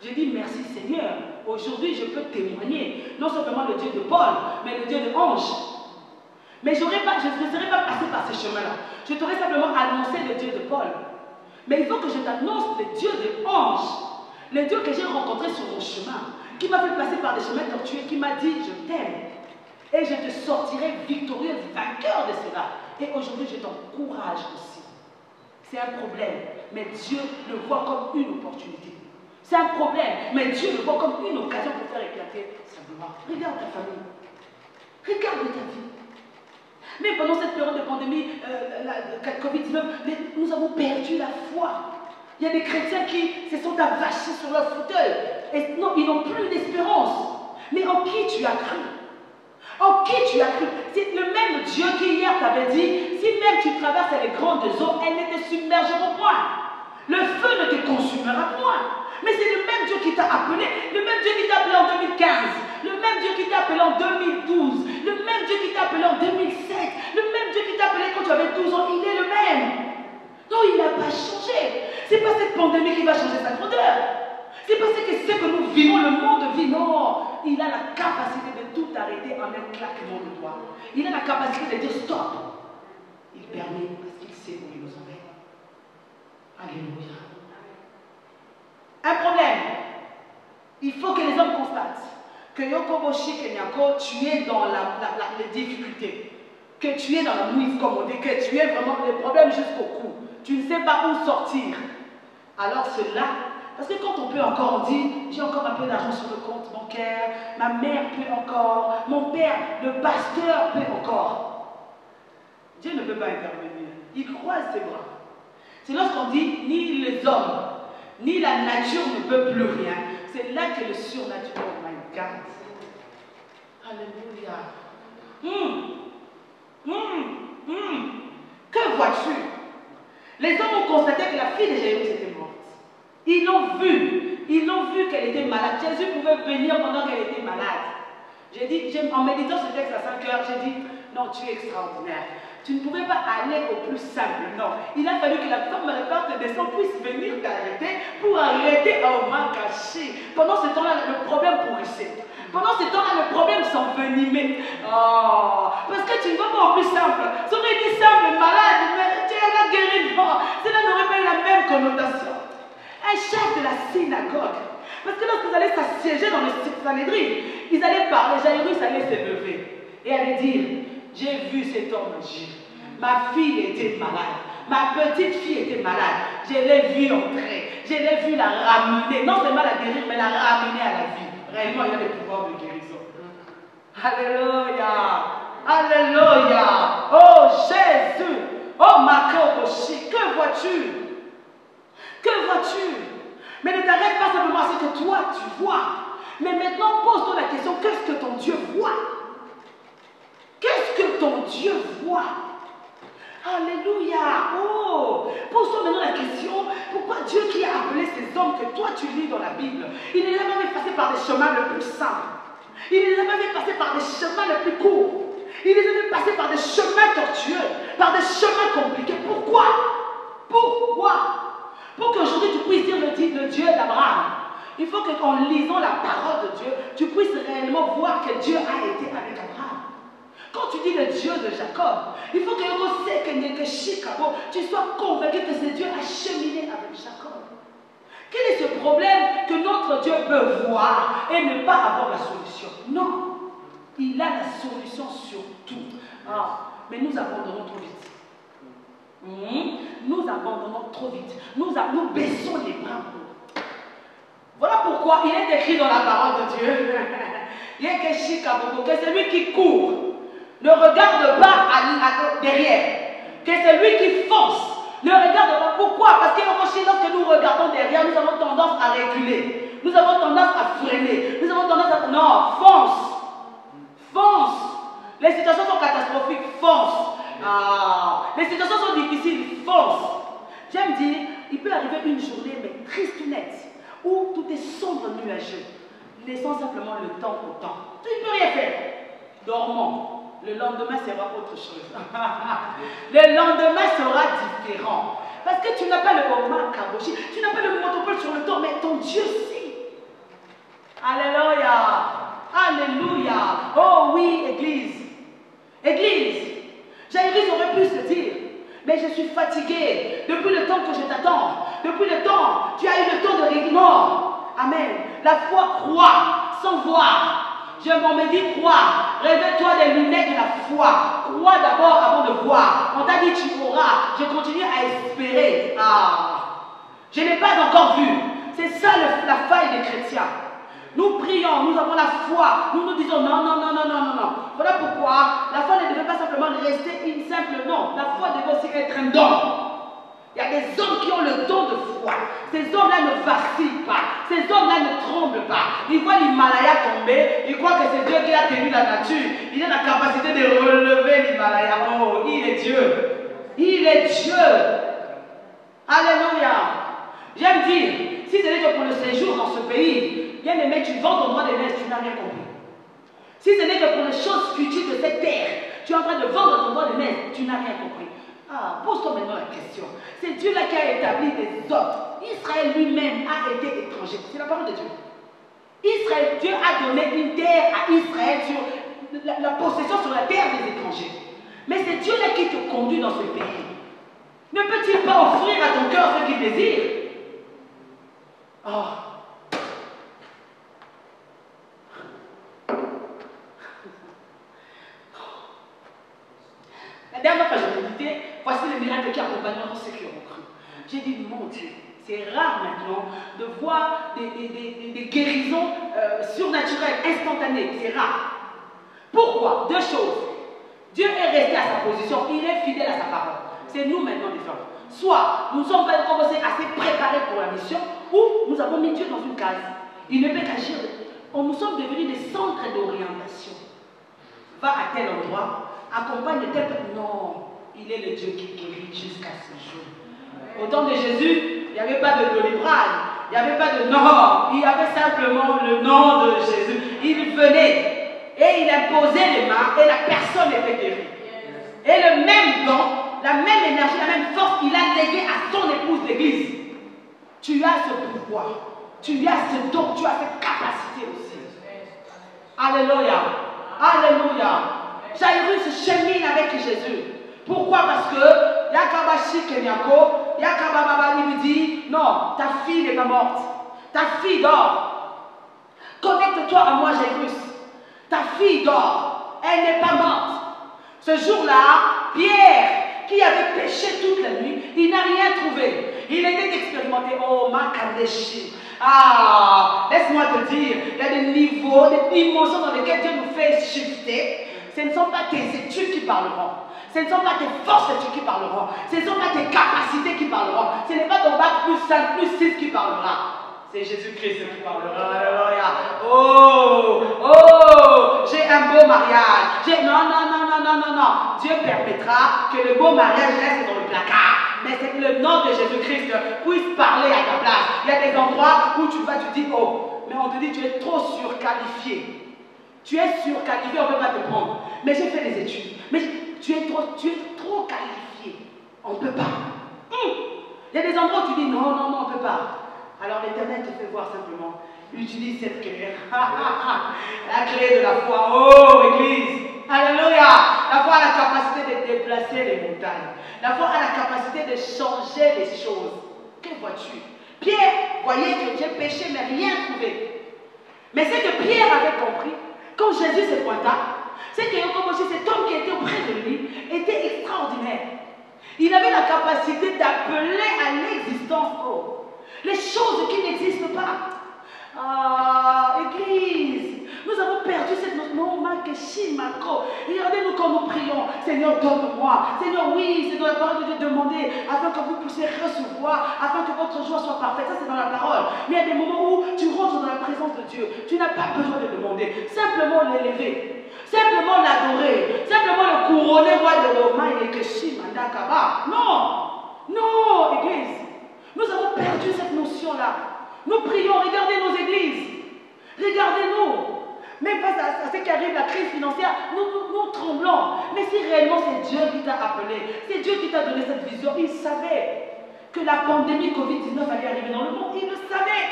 Je dis merci Seigneur. Aujourd'hui, je peux témoigner, non seulement le Dieu de Paul, mais le Dieu de Ange. Mais je ne serais pas passé par ce chemin-là. Je t'aurais simplement annoncé le Dieu de Paul. Mais il faut que je t'annonce le Dieu de Ange, le Dieu que j'ai rencontré sur mon chemin, qui m'a fait passer par des chemins tortueux, qui m'a dit je t'aime. Et je te sortirai victorieuse, vainqueur de cela. Et aujourd'hui, je t'encourage aussi. C'est un problème, mais Dieu le voit comme une opportunité. C'est un problème, mais Dieu le voit comme une occasion pour faire éclater sa gloire. Regarde ta famille. Regarde ta vie. Mais pendant cette période de pandémie, la Covid-19, nous avons perdu la foi. Il y a des chrétiens qui se sont avachés sur leur fauteuil. Et non, ils n'ont plus d'espérance. Mais en qui tu as cru? En qui tu as cru? C'est le même Dieu qui hier t'avait dit, si même tu traverses les grandes eaux, elles ne te submergeront point. Le feu ne te consumera point. Mais c'est le même Dieu qui t'a appelé, le même Dieu qui t'a appelé en 2015, le même Dieu qui t'a appelé en 2012, le même Dieu qui t'a appelé en 2007, le même Dieu qui t'a appelé quand tu avais 12 ans, il est le même. Non, il n'a pas changé. C'est pas cette pandémie qui va changer sa grandeur. C'est parce que ce que nous vivons, le monde vit. Non, il a la capacité de tout arrêter en un claquement de doigts. Il a la capacité de dire stop. Il permet parce qu'il sait où il nous emmène. Alléluia. Un problème. Il faut que les hommes constatent que Yokoboshi Kenyako, tu es dans les difficultés. Que tu es dans la mouise, comme on dit, que tu es vraiment les problèmes jusqu'au cou. Tu ne sais pas où sortir. Alors cela, parce que quand on peut encore, on dit, j'ai encore un peu d'argent sur le compte bancaire, ma mère peut encore, mon père, le pasteur peut encore. Dieu ne peut pas intervenir. Il croise ses bras. C'est lorsqu'on dit, ni les hommes, ni la nature ne peut plus rien. C'est là que le surnaturel, oh my God. Alléluia. Que vois-tu? Les hommes ont constaté que la fille de Jairus était morte. Ils l'ont vu qu'elle était malade. Jésus pouvait venir pendant qu'elle était malade. J'ai dit, en méditant ce texte à 5 heures, j'ai dit, non, tu es extraordinaire. Tu ne pouvais pas aller au plus simple, non. Il a fallu que la femme de la porte de sang puisse venir t'arrêter pour arrêter au mal caché. Pendant ce temps-là, le problème pourrissait. Pendant ce temps-là, le problème s'envenimait. Parce que tu ne vas pas au plus simple. Ça aurait été simple, malade, mais tu es guéri. Non, cela n'aurait pas eu la même connotation. Un chef de la synagogue. Parce que lorsqu'ils allaient s'assiéger dans le Sanhédrin, ils allaient parler, Jairus allait se lever et allait dire, j'ai vu cet homme agir. Ma fille était malade. Ma petite fille était malade. Je l'ai vue entrer. Je l'ai vue la ramener. Non seulement la guérir, mais la ramener à la vie. Réellement, il a le pouvoir de guérison. Alléluia. Alléluia. Oh Jésus. Oh Makoboshi. Que vois-tu? Que vois-tu? Mais ne t'arrête pas simplement à ce que toi tu vois. Mais maintenant, pose-toi la question, qu'est-ce que ton Dieu voit? Qu'est-ce que ton Dieu voit? Alléluia. Oh, pose-toi maintenant la question, pourquoi Dieu qui a appelé ces hommes que toi tu lis dans la Bible, il ne les a pas fait passer par des chemins les plus simples. Il ne les a pas fait passer par des chemins les plus courts. Il les a fait passer par des chemins tortueux, par des chemins compliqués. Pourquoi? Pourquoi? Pour qu'aujourd'hui tu puisses dire le Dieu d'Abraham. Il faut qu'en lisant la parole de Dieu, tu puisses réellement voir que Dieu a été avec Abraham. Quand tu dis le Dieu de Jacob, il faut que tu sois convaincu que ce Dieu a cheminé avec Jacob. Quel est ce problème que notre Dieu peut voir et ne pas avoir la solution? Non, il a la solution sur tout. Ah, mais nous abandonnons trop vite. Nous abandonnons trop vite. Nous baissons les bras. Voilà pourquoi il est écrit dans la parole de Dieu que celui qui court ne regarde pas derrière, que celui qui fonce ne regarde pas. Pourquoi? Parce que lorsque nous regardons derrière, nous avons tendance à reculer, nous avons tendance à freiner, nous avons tendance à... Non, fonce, fonce. Les situations sont catastrophiques, fonce. Les situations sont difficiles, fonce. J'aime dire, il peut arriver une journée mais triste nette, où tout est sombre, nuageux. Laissons simplement le temps au temps. Tu ne peux rien faire. Dormons. Le lendemain sera autre chose. Le lendemain sera différent. Parce que tu n'as pas le Omar Kaboshi, tu n'as pas le monopole sur le temps, mais ton Dieu sait. Alléluia. Alléluia. Oh oui, Église. Église. Jairus aurait pu se dire, mais je suis fatigué depuis le temps que je t'attends. Depuis le temps, tu as eu le temps de l'ignore. Amen. La foi croit sans voir. Je m'en me dis crois. Révèle-toi des lunettes de la foi. Crois d'abord avant de voir. On t'a dit tu auras. Je continue à espérer. Je n'ai pas encore vu. C'est ça la faille des chrétiens. Nous prions, nous avons la foi. Nous disons non, non, non, non, non, non, non. Voilà pourquoi la foi ne devait pas simplement rester une simple non. La foi devait aussi être un don. Il y a des hommes qui ont le don de foi. Ces hommes-là ne vacillent pas. Ces hommes-là ne tremblent pas. Ils voient l'Himalaya tomber. Ils croient que c'est Dieu qui a tenu la nature. Il a la capacité de relever l'Himalaya. Oh, il est Dieu. Il est Dieu. Alléluia. J'aime dire, si ce n'est que pour le séjour dans ce pays, bien aimé, tu vends ton droit de naissance, tu n'as rien compris. Si ce n'est que pour les choses futures de cette terre, tu es en train de vendre ton droit de naissance, tu n'as rien compris. Pose-toi maintenant la question. C'est Dieu-là qui a établi des hommes. Israël lui-même a été étranger. C'est la parole de Dieu. Israël, Dieu a donné une terre à Israël sur la possession sur la terre des étrangers. Mais c'est Dieu-là qui te conduit dans ce pays. Ne peut-il pas offrir à ton cœur ce qu'il désire? La dernière fois, je méditais, voici les miracles qui accompagneront ceux qui auront cru. J'ai dit, mon Dieu, c'est rare maintenant de voir des guérisons surnaturelles, instantanées. C'est rare. Pourquoi? Deux choses. Dieu est resté à sa position, il est fidèle à sa parole. C'est nous maintenant les hommes. Soit nous sommes commencés assez préparés pour la mission, ou nous avons mis Dieu dans une case. Il ne peut qu'agir. Nous sommes devenus des centres d'orientation. Va à tel endroit, accompagne tel. Non, il est le Dieu qui guérit jusqu'à ce jour. Au temps de Jésus, il n'y avait pas de Doliprane, il n'y avait pas de nom, il y avait simplement le nom de Jésus. Il venait et il imposait les mains et la personne était guérie. Et le même don, la même énergie, la même force, il a légué à son épouse l'Église. Tu as ce pouvoir, tu as ce don, tu as cette capacité aussi. Alléluia. Alléluia. Jairus chemine avec Jésus. Pourquoi? Parce que Yakabashi Kenyako, Yakababa lui dit, non, ta fille n'est pas morte. Ta fille dort. Connecte-toi à moi, Jairus. Ta fille dort. Elle n'est pas morte. Ce jour-là, Pierre, qui avait péché toute la nuit, il n'a rien trouvé. Il était expérimenté. Oh, Makadeshi. Laisse-moi te dire, il y a des niveaux, des dimensions dans lesquelles Dieu nous fait shifter. Ce ne sont pas tes études qui parleront. Ce ne sont pas tes forces d'études qui parleront. Ce ne sont pas tes capacités qui parleront. Ce n'est pas ton bac plus 5, plus 6 qui parlera. C'est Jésus-Christ qui parlera. Alléluia. Oh, j'ai un beau mariage. Non, non, non, non, non, non, non. Dieu permettra que le beau mariage reste dans le placard. Mais c'est que le nom de Jésus-Christ puisse parler à ta place. Il y a des endroits où tu vas, tu dis, oh, mais on te dit, tu es trop surqualifié. Tu es surqualifié, on ne peut pas te prendre. Mais j'ai fait des études. Mais tu es trop qualifié. On ne peut pas. Il y a des endroits où tu dis, non, non, non, on ne peut pas. Alors l'Éternel te fait voir simplement. Utilise cette clé. La clé de la foi. Oh, Église. Alléluia. La foi a la capacité de déplacer les montagnes. La foi a la capacité de changer les choses. Que vois-tu? Pierre voyait que Dieu péchait, mais rien trouvé. Mais c'est que Pierre avait compris, quand Jésus se pointa, c'est que cet homme qui était auprès de lui était extraordinaire. Il avait la capacité d'appeler à l'existence les choses qui n'existent pas. Ah, Église, nous avons perdu cette notion. Regardez-nous quand nous prions. Seigneur, donne-moi. Seigneur, oui, c'est dans la parole de Dieu demander afin que vous puissiez recevoir, afin que votre joie soit parfaite. Ça, c'est dans la parole. Mais il y a des moments où tu rentres dans la présence de Dieu. Tu n'as pas besoin de demander. Simplement l'élever. Simplement l'adorer. Simplement le couronner, roi de Roma et que Shimandakaba. Non. Non, Église. Nous avons perdu cette notion-là. Nous prions, regardez nos églises. Regardez-nous. Même face à ce qui arrive, la crise financière, nous tremblons. Mais si réellement c'est Dieu qui t'a appelé, c'est Dieu qui t'a donné cette vision, il savait que la pandémie Covid-19 allait arriver dans le monde. Il le savait.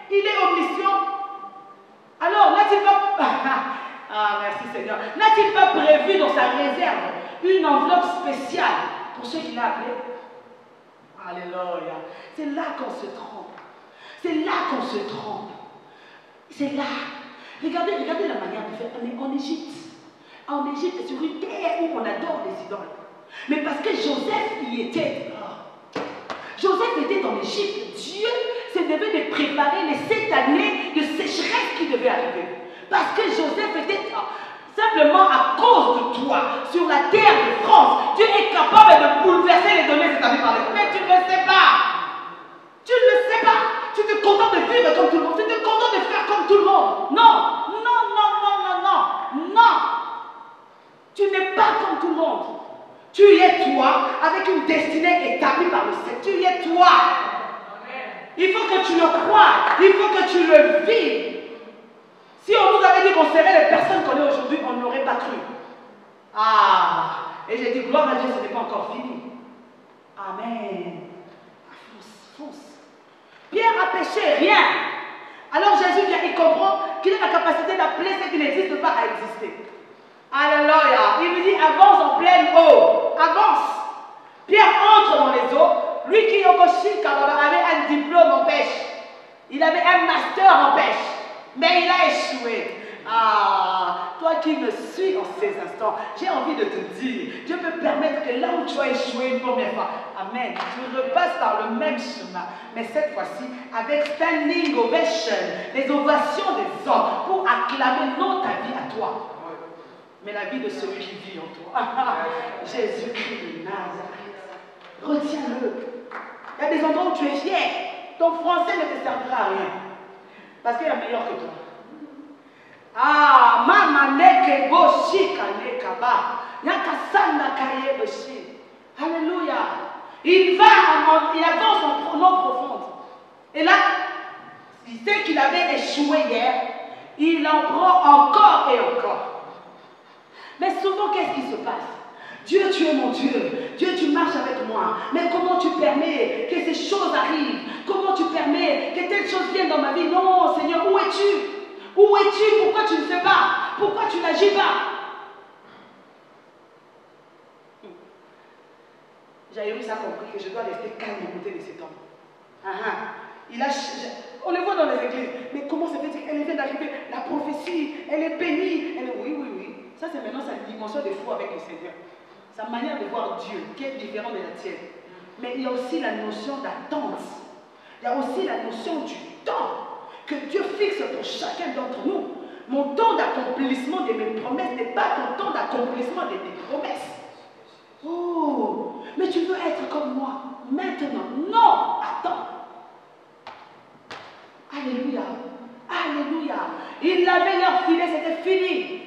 Il est omniscient. Alors, n'a-t-il pas... Ah, merci Seigneur. N'a-t-il pas prévu dans sa réserve une enveloppe spéciale pour ceux qu'il a appelés? Alléluia. C'est là qu'on se trompe. C'est là qu'on se trompe. C'est là. Regardez la manière de faire. On est en Égypte. En Égypte, c'est sur une terre où on adore les idoles. Mais parce que Joseph y était. Joseph était dans l'Égypte. Dieu s'est devait de préparer les 7 années de sécheresse qui devaient arriver. Parce que Joseph était simplement à cause de toi, sur la terre de France, Dieu est capable de bouleverser les données établies par les hommes. Mais tu ne le sais pas. Tu ne le sais pas. Tu te contentes de vivre comme tout le monde. Tu te contentes de faire comme tout le monde. Non. Non, non, non, non, non. Non. Tu n'es pas comme tout le monde. Tu es toi avec une destinée établie par le ciel. Tu es toi. Il faut que tu le crois. Il faut que tu le vives. Si on nous avait dit qu'on serait les personnes qu'on est aujourd'hui, on n'aurait pas cru. Ah. Et j'ai dit, gloire à Dieu, ce n'est pas encore fini. Amen. Fonce. Pierre a péché, rien. Alors Jésus vient, il comprend qu'il a la capacité d'appeler ce qui n'existe pas à exister. Alléluia. Il lui dit, avance en pleine eau. Avance. Pierre entre dans les eaux. Lui qui avait un diplôme en pêche. Il avait un master en pêche. Mais il a échoué. Ah, toi qui me suis en ces instants, j'ai envie de te dire, Dieu peut permettre que là où tu as échoué une première fois, amen, tu repasses par le même chemin, mais cette fois-ci avec standing ovation, les ovations des hommes, pour acclamer non ta vie à toi, mais la vie de celui qui vit en toi. Jésus-Christ de Nazareth. Retiens-le. Il y a des endroits où tu es fier. Ton français ne te servira à rien. Parce qu'il est meilleur que toi. Ah, mama neke boshi kanekaba. Yakasanda kaye boshi. Alléluia. Il avance en eau profonde. Et là, il sait qu'il avait échoué hier. Il en prend encore et encore. Mais souvent, qu'est-ce qui se passe? Dieu, tu es mon Dieu. Dieu, tu marches avec moi. Mais comment tu permets que ces choses arrivent? Comment tu permets que telle chose vienne dans ma vie? Non, Seigneur, où es-tu? Où es-tu? Pourquoi tu ne fais pas? Pourquoi tu n'agis pas? Jairus a compris que je dois rester calme aux côtés de cet homme. On le voit dans les églises. Mais comment ça fait qu'elle vient d'arriver? La prophétie, elle est bénie. Oui. Ça, c'est maintenant sa dimension de foi avec le Seigneur. Sa manière de voir Dieu, qui est différente de la tienne. Mais il y a aussi la notion d'attente. Il y a aussi la notion du temps que Dieu fixe pour chacun d'entre nous. Mon temps d'accomplissement de mes promesses n'est pas ton temps d'accomplissement de tes promesses. Oh, mais tu veux être comme moi maintenant? Non, attends. Alléluia. Alléluia. Il avait leur filet, c'était fini.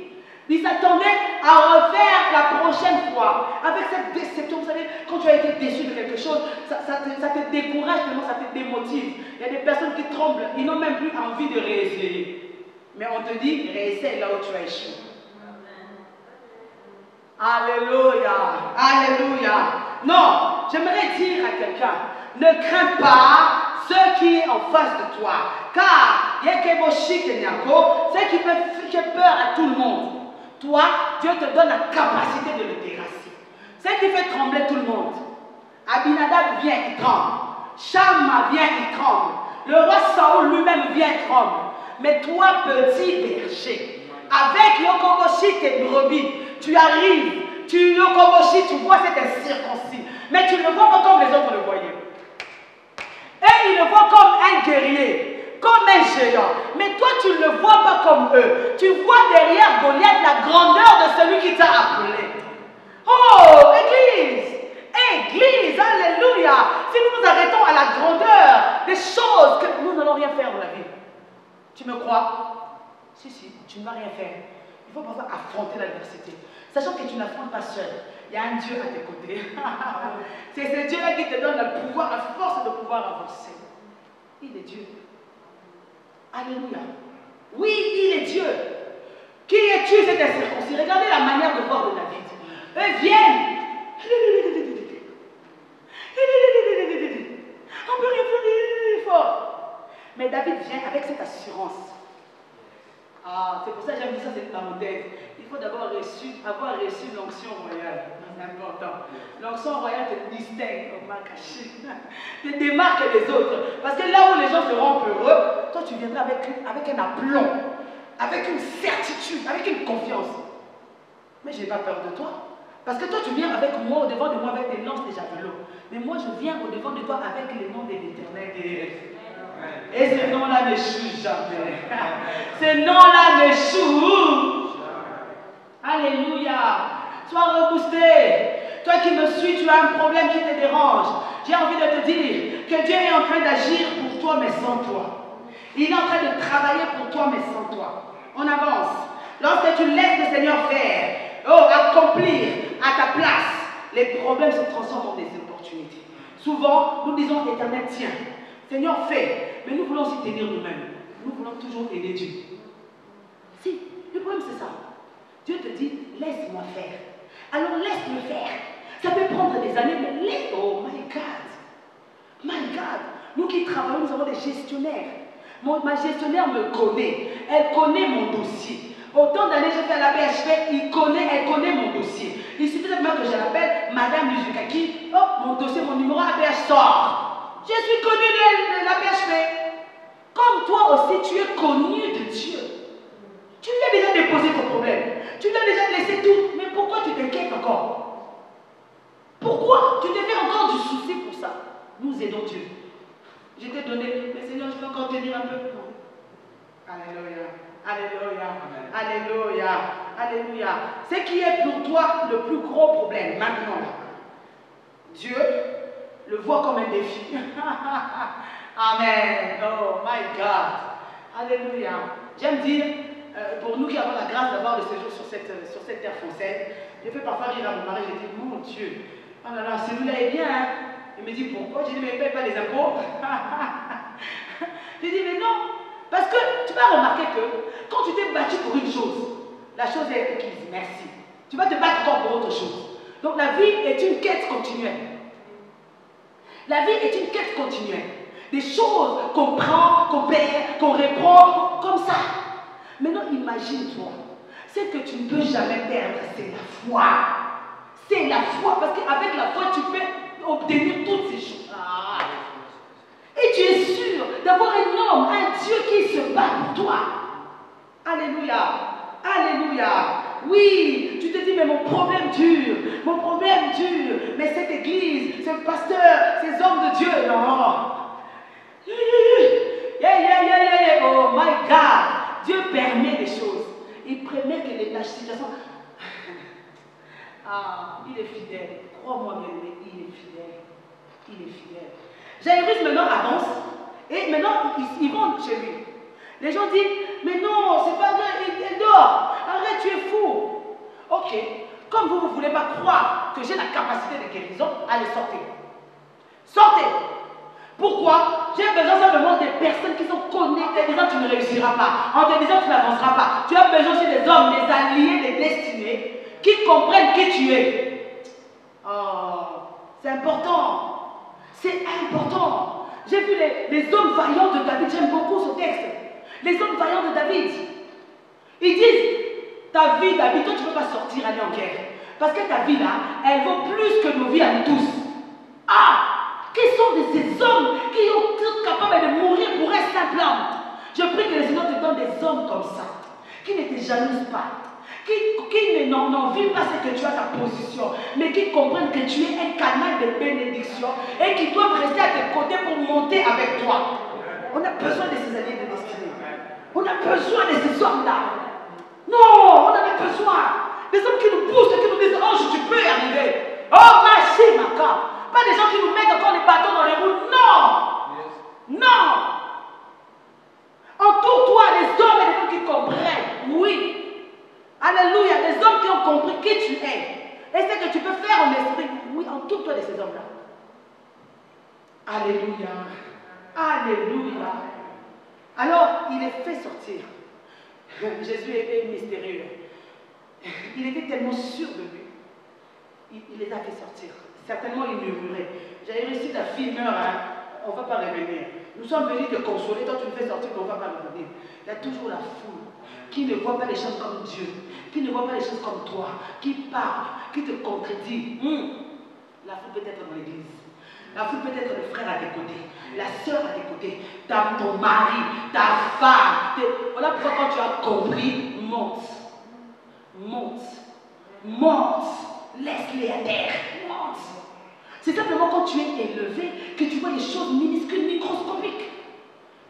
Il s'attendait à refaire la prochaine fois, avec cette déception, vous savez, quand tu as été déçu de quelque chose, ça te décourage tellement, ça te démotive. Il y a des personnes qui tremblent, ils n'ont même plus envie de réessayer. Mais on te dit, réessaye là où tu as échoué. Alléluia, alléluia. Non, j'aimerais dire à quelqu'un, ne crains pas ce qui est en face de toi. Car, ce qui fait peur à tout le monde. Toi, Dieu te donne la capacité de le terrasser. Ce qui fait trembler tout le monde. Abinadab vient, il tremble. Shamma vient, il tremble. Le roi Saoul lui-même vient, il tremble. Mais toi, petit berger, avec Yokoboshi, tes brebis, tu arrives, Yokoboshi, tu vois cet circoncis. Mais tu ne le vois pas comme les autres le voyaient. Et ils le voient comme un guerrier, comme un géant. Mais toi, tu ne le vois pas comme eux. Tu vois derrière Goliath la grandeur de celui qui t'a appelé. Oh, Église! Église, alléluia! Si nous nous arrêtons à la grandeur des choses que nous n'allons rien faire dans la vie. Tu me crois? Si, tu ne vas rien faire. Il faut parfois affronter l'adversité. Sachant que tu n'affrontes pas seul. Il y a un Dieu à tes côtés. C'est ce Dieu-là qui te donne le pouvoir, la force de pouvoir avancer. Il est Dieu. Alléluia. Oui, il est Dieu. Qui es-tu, cet incirconcis? Regardez la manière de voir de David. Eux viennent. On peut rien faire fort. Mais David vient avec cette assurance. Ah, c'est pour ça que j'aime dire ça, c'est parenthèse. Il faut d'abord avoir reçu l'onction royale. C'est important. L'onction royale te distingue, te démarque des autres. Parce que là où les gens seront heureux, toi tu viendras avec un aplomb, avec une certitude, avec une confiance. Mais je n'ai pas peur de toi. Parce que toi tu viens avec moi, au devant de moi, avec des lances de javelot. Mais moi je viens au devant de toi avec les noms de l'Éternel. Et ce nom-là n'échoue jamais. Ce nom-là n'échoue. Alléluia. Sois reboosté. Toi qui me suis, tu as un problème qui te dérange. J'ai envie de te dire que Dieu est en train d'agir pour toi, mais sans toi. Il est en train de travailler pour toi, mais sans toi. On avance. Lorsque tu laisses le Seigneur faire, accomplir à ta place, les problèmes se transforment en des opportunités. Souvent, nous disons, Éternel, tiens, Seigneur, fais. Mais nous voulons aussi tenir nous-mêmes. Nous voulons toujours aider Dieu. Si, le problème c'est ça. Dieu te dit, laisse-moi faire. Alors laisse-le faire. Ça peut prendre des années, mais laisse. Oh my God. My God. Nous qui travaillons, nous avons des gestionnaires. Ma gestionnaire me connaît. Elle connaît mon dossier. Autant d'années j'ai fait à la PHP, elle connaît mon dossier. Il suffit simplement que je l'appelle Madame Luzukaki. Oh, mon dossier, mon numéro APH sort. Je suis connue de la PHP. Comme toi aussi, tu es connu de Dieu. Tu lui as déjà déposé ton problème. Tu lui as déjà laissé tout. Mais pourquoi tu t'inquiètes encore? Pourquoi tu te fais encore du souci pour ça? Nous aidons Dieu. Je t'ai donné, mais Seigneur, je peux encore te dire un peu. Alléluia. Alléluia. Alléluia. Alléluia. Ce qui est pour toi le plus gros problème maintenant, Dieu le voit comme un défi. Amen. Oh my God. Alléluia. J'aime dire, pour nous qui avons la grâce d'avoir le séjour sur cette terre française, je fais parfois rire à mon mari, je dis, mon Dieu, oh là là, celui-là est bien. Hein? Il me dit, pourquoi? Je dis, mais il ne paye pas les impôts. Je dis, mais non. Parce que tu vas remarquer que quand tu t'es battu pour une chose, la chose est acquise, merci. Tu vas te battre encore pour autre chose. Donc la vie est une quête continuelle. La vie est une quête continuelle. Des choses qu'on prend, qu'on paye, qu'on reprend, comme ça. Maintenant, imagine-toi, ce que tu ne peux jamais perdre, c'est la foi. C'est la foi, parce qu'avec la foi, tu peux obtenir toutes ces choses. Et tu es sûr d'avoir un homme, un Dieu qui se bat pour toi. Alléluia. Alléluia. Oui, tu te dis, mais mon problème dure. Mon problème dure. Mais cette église, ce pasteur, ces hommes de Dieu, non. Oh my God. Dieu permet des choses. Il permet que la situation... il est fidèle. Crois-moi, bien-aimé, il est fidèle. Il est fidèle. Jairus maintenant avance et maintenant ils vont chez lui. Les gens disent, mais non, c'est pas vrai, il dort. Arrête, tu es fou. Ok, Comme vous ne voulez pas croire que j'ai la capacité de guérison, allez, sortez. Sortez. Pourquoi? J'ai besoin simplement des personnes qui sont connectées, disant tu ne réussiras pas, en te disant tu n'avanceras pas. Tu as besoin aussi des hommes, des alliés, des destinés, qui comprennent qui tu es. Oh, c'est important. C'est important. J'ai vu les hommes vaillants de David, j'aime beaucoup ce texte. Les hommes vaillants de David. Ils disent, ta vie, David, toi tu ne peux pas sortir, aller en guerre. Parce que ta vie là, elle vaut plus que nos vies à nous tous. Ah! Qui sont ces hommes qui sont capables de mourir pour un simple homme? Je prie que le Seigneur te donne des hommes comme ça, qui ne te jalousent pas, qui n'envient pas ce que tu as ta position, mais qui comprennent que tu es un canal de bénédiction et qui doivent rester à tes côtés pour monter avec toi. On a besoin de ces alliés de destinée. On a besoin de ces hommes-là. Non, on en a besoin. Des hommes qui nous poussent, qui nous disent, oh, tu peux y arriver. Oh, marchez, ma carte. Pas des gens qui nous mettent encore les bâtons dans les roues. Non. Non. Entoure-toi des hommes et des femmes qui comprennent. Oui. Alléluia. Des hommes qui ont compris qui tu es. Et ce que tu peux faire en esprit. Oui, entoure-toi de ces hommes-là. Alléluia. Alléluia. Alors, il est fait sortir. Jésus était mystérieux. Il était tellement sûr de lui. Il les a fait sortir. Certainement, il murmurait. J'avais réussi, ta fille meurt, hein? On ne va pas revenir. Nous sommes venus te consoler, toi tu nous fais sortir, mais on ne va pas revenir. Il y a toujours la foule qui ne voit pas les choses comme Dieu, qui ne voit pas les choses comme toi, qui parle, qui te contredit. La foule peut être dans l'église. La foule peut être le frère à tes côtés, la soeur à tes côtés, ton mari, ta femme. Voilà pourquoi quand tu as compris, monte. Monte. Monte. Laisse-les à terre. Monte. C'est simplement quand tu es élevé que tu vois les choses minuscules, microscopiques.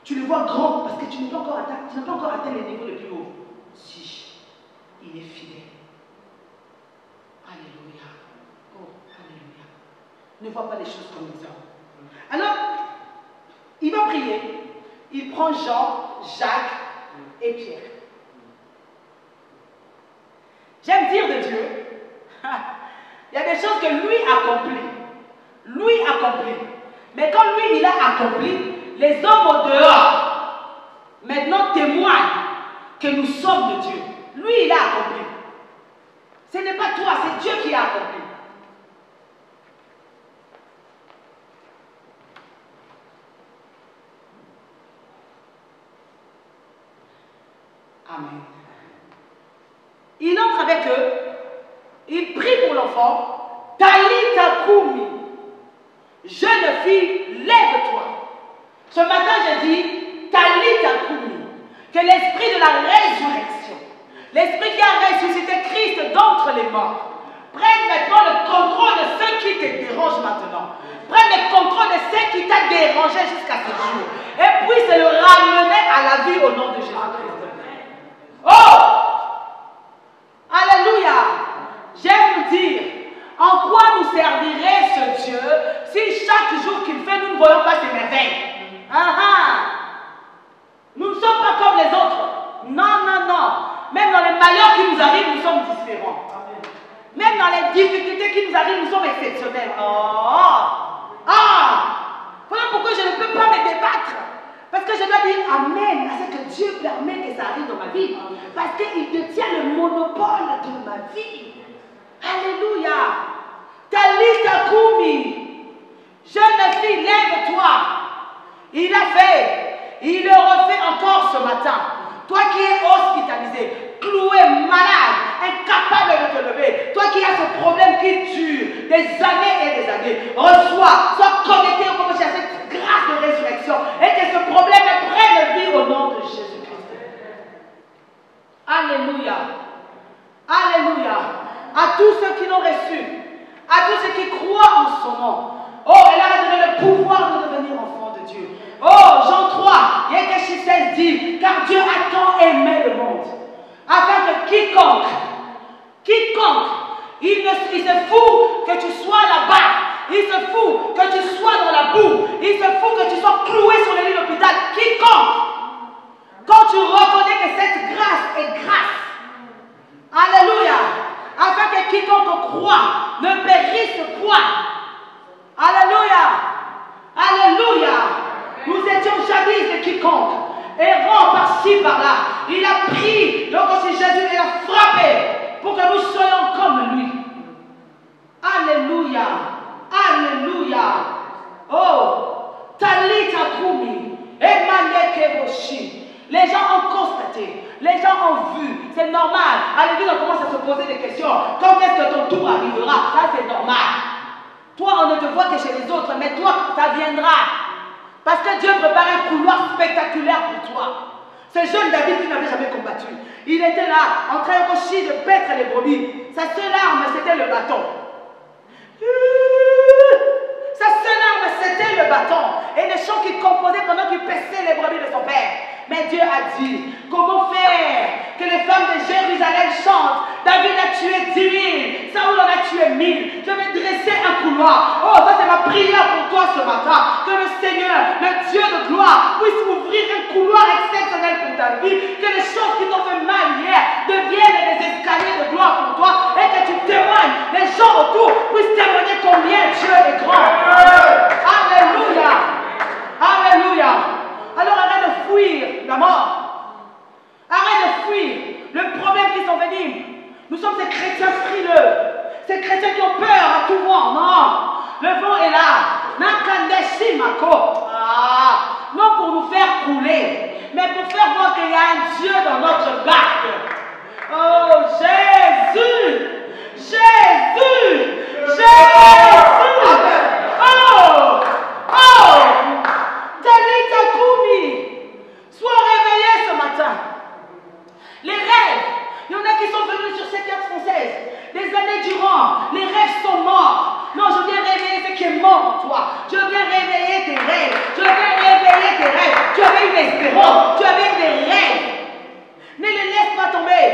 Tu les vois grands parce que tu n'as pas encore atteint les niveaux les plus hauts. Si, il est fidèle. Alléluia. Oh, alléluia. Ne vois pas les choses comme les hommes. Alors, il va prier. Il prend Jean, Jacques et Pierre. J'aime dire de Dieu, il y a des choses que lui accomplit. Lui accomplit. Mais quand lui, il a accompli, les hommes au dehors, maintenant témoignent que nous sommes de Dieu. Lui, il a accompli. Ce n'est pas toi, c'est Dieu qui a accompli. Amen. Il entre avec eux, il prie pour l'enfant. Talita Koumi, jeune fille, lève-toi. Ce matin, j'ai dit Talita Koumi, que l'esprit de la résurrection, l'esprit qui a ressuscité Christ d'entre les morts, prenne maintenant le contrôle de ce qui te dérange maintenant. Prenne le contrôle de ce qui t'a dérangé jusqu'à ce jour. Et puisse le ramener à la vie au nom de Jésus-Christ. Oh! Alléluia! J'aime dire, en quoi nous servirait ce Dieu si chaque jour qu'il fait, nous ne voyons pas ses merveilles? Nous ne sommes pas comme les autres. Non, non, non. Même dans les malheurs qui nous arrivent, nous sommes différents. Même dans les difficultés qui nous arrivent, nous sommes exceptionnels. Voilà pourquoi je ne peux pas me débattre. Parce que je dois dire Amen à ce que Dieu permet que ça arrive dans ma vie. Parce qu'il détient le monopole de ma vie. Alléluia. Talita Koumi, jeune fille, lève-toi. Il a fait, il le refait encore ce matin. Toi qui es hospitalisé, cloué, malade, incapable de te lever, toi qui as ce problème qui dure des années et des années, reçois, sois connecté au à cette grâce de résurrection et que ce problème prenne vie au nom de Jésus-Christ. Alléluia. Alléluia. À tous ceux qui l'ont reçu, à tous ceux qui croient en son nom. Oh, elle a donné le pouvoir de devenir enfant de Dieu. Oh, Jean 3, Yékeshi 16 dit, car Dieu a tant aimé le monde, afin que quiconque, il se fout que tu sois là-bas, il se fout que tu sois dans la boue, il se fout que tu sois cloué sur le lit d'hôpital, quiconque, quand tu reconnais que cette grâce est grâce, alléluia, afin que quiconque croix ne périsse point. Alléluia. Alléluia. Nous étions jadis de quiconque, errant par-ci, par-là. Il a pris, donc aussi Jésus, il a frappé pour que nous soyons comme lui. Alléluia. Alléluia. Oh, Talita Kumi, Emmanuel Keboshi. Les gens ont constaté, les gens ont vu, c'est normal. À l'église, on commence à se poser des questions. Quand est-ce que ton tour arrivera? Ça, c'est normal. Toi, on ne te voit que chez les autres, mais toi, ça viendra. Parce que Dieu prépare un couloir spectaculaire pour toi. Ce jeune David qui n'avait jamais combattu, il était là, en train aussi de paître les brebis. Sa seule arme, c'était le bâton. Sa seule arme, c'était le bâton. Et les chants qu'il composait pendant qu'il paissait les brebis de son père. Mais Dieu a dit, comment faire que les femmes de Jérusalem chantent? David a tué 10 000, Saoul en a tué 1000. Je vais dresser un couloir. Oh, ça c'est ma prière pour toi ce matin. Que le Seigneur, le Dieu de gloire, puisse ouvrir un couloir exceptionnel pour ta vie. Que les choses qui t'ont fait mal hier deviennent des escaliers de gloire pour toi. Et que tu témoignes, les gens autour puissent témoigner combien Dieu est grand. Alléluia. Alléluia. Alors arrête de fuir la mort. Arrête de fuir le problème qui s'envenime. Nous sommes ces chrétiens frileux, ces chrétiens qui ont peur à tout vent. Non, le vent est là. Nakandeshi Mako. Non pour nous faire couler, mais pour faire voir qu'il y a un Dieu dans notre barque. Oh Jésus, Jésus, Jésus. Oh, oh. Talita Kumi, sois réveillé ce matin. Les rêves, il y en a qui sont venus sur cette terre française des années durant. Les rêves sont morts. Non, je viens réveiller ce qui est mort en toi. Je viens réveiller tes rêves. Je viens réveiller tes rêves. Tu avais une espérance. Tu avais des rêves. Ne les laisse pas tomber.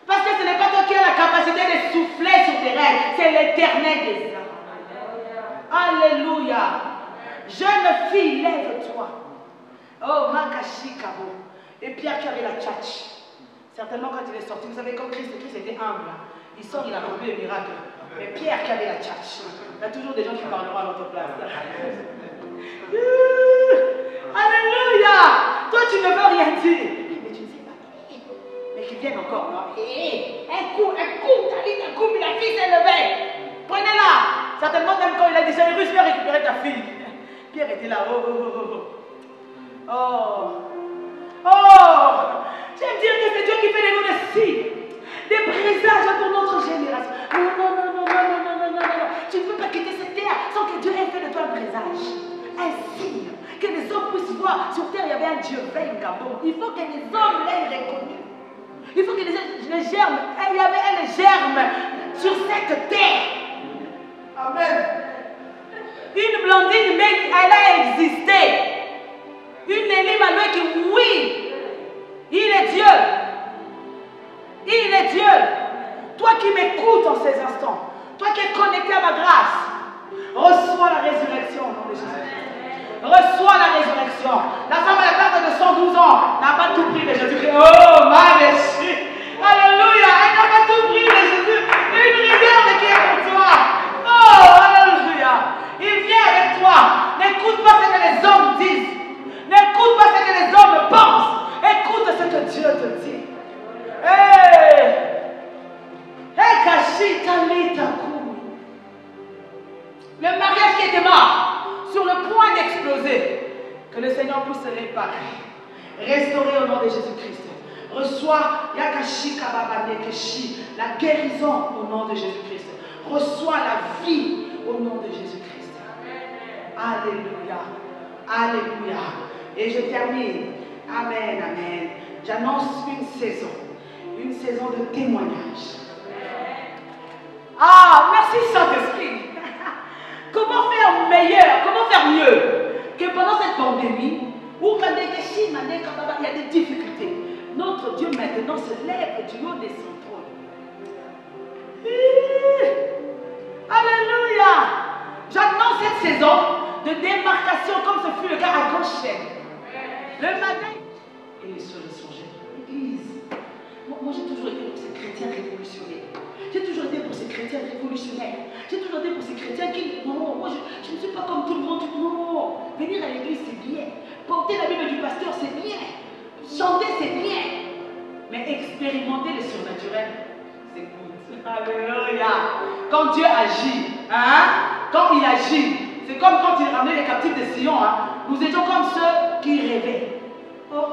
Parce que ce n'est pas toi qui as la capacité de souffler sur tes rêves. C'est l'Éternel des âmes. Alléluia. Jeune fille, lève-toi. Oh, Makashi Kabo. Et Pierre qui avait la tchatch. Certainement quand il est sorti, vous savez, comme Christ était humble. Il sort, il a accompli le miracle. Mais Pierre qui avait la tchatch. Il y a toujours des gens qui parleront à notre place. Alléluia. Toi, tu ne veux rien dire. Mais tu ne sais pas. Mais qu'ils viennent encore. Un coup, Talita, un coup, mais la fille s'est levée. Prenez-la. Certainement, même quand il a dit, j'ai réussi à récupérer ta fille. Pierre était là. J'aime dire que c'est Dieu qui fait des noms de signes, des présages pour notre génération. Non. Tu ne peux pas quitter cette terre sans que Dieu ait fait de toi un présage, un signe, que les hommes puissent voir. Sur terre, il y avait un Dieu Vengabo. Il faut que les hommes l'aient reconnu. Il faut que les germes, il y avait un germe sur cette terre. Amen. Une blondine, mais elle a existé. Une Élie Maloué qui, oui, il est Dieu. Il est Dieu. Toi qui m'écoutes en ces instants, toi qui es connecté à ma grâce, reçois la résurrection au nom de Jésus-Christ. Reçois la résurrection. La femme à la perte de 112 ans n'a pas tout pris de Jésus-Christ. Oh, ma Jésus. Alléluia. Elle n'a pas tout pris de Jésus. Une rivière qui est pour toi. Oh, alléluia. Il vient avec toi. N'écoute pas ce que les hommes disent. N'écoute pas ce que les hommes pensent. Écoute ce que Dieu te dit. Le mariage qui était mort, sur le point d'exploser, que le Seigneur puisse se réparer, restaurer au nom de Jésus-Christ. Reçois Yakashi Kababanekeshi, la guérison au nom de Jésus-Christ. Reçois la vie au nom de Jésus-Christ. Alléluia. Alléluia. Et je termine. Amen, amen. J'annonce une saison de témoignage. Ah, merci Saint-Esprit. Comment faire meilleur, comment faire mieux que pendant cette pandémie où il y a des difficultés. Notre Dieu maintenant se lève du haut des son trône. Alléluia. J'annonce cette saison de démarcation comme ce fut le cas à Goshen. Le matin, et les soeurs sont jeunes. L'église. Moi j'ai toujours été pour ces chrétiens révolutionnaires. J'ai toujours été pour ces chrétiens chrétiens révolutionnaires. J'ai toujours dit pour ces chrétiens qui, non, moi je ne suis pas comme tout le monde. Non, venir à l'église c'est bien. Porter la Bible du pasteur c'est bien. Chanter c'est bien. Mais expérimenter le surnaturel, c'est good. Alléluia. Quand Dieu agit, hein, quand il agit, c'est comme quand il ramenait les captifs de Sion. Hein, nous étions comme ceux qui rêvaient. Oh,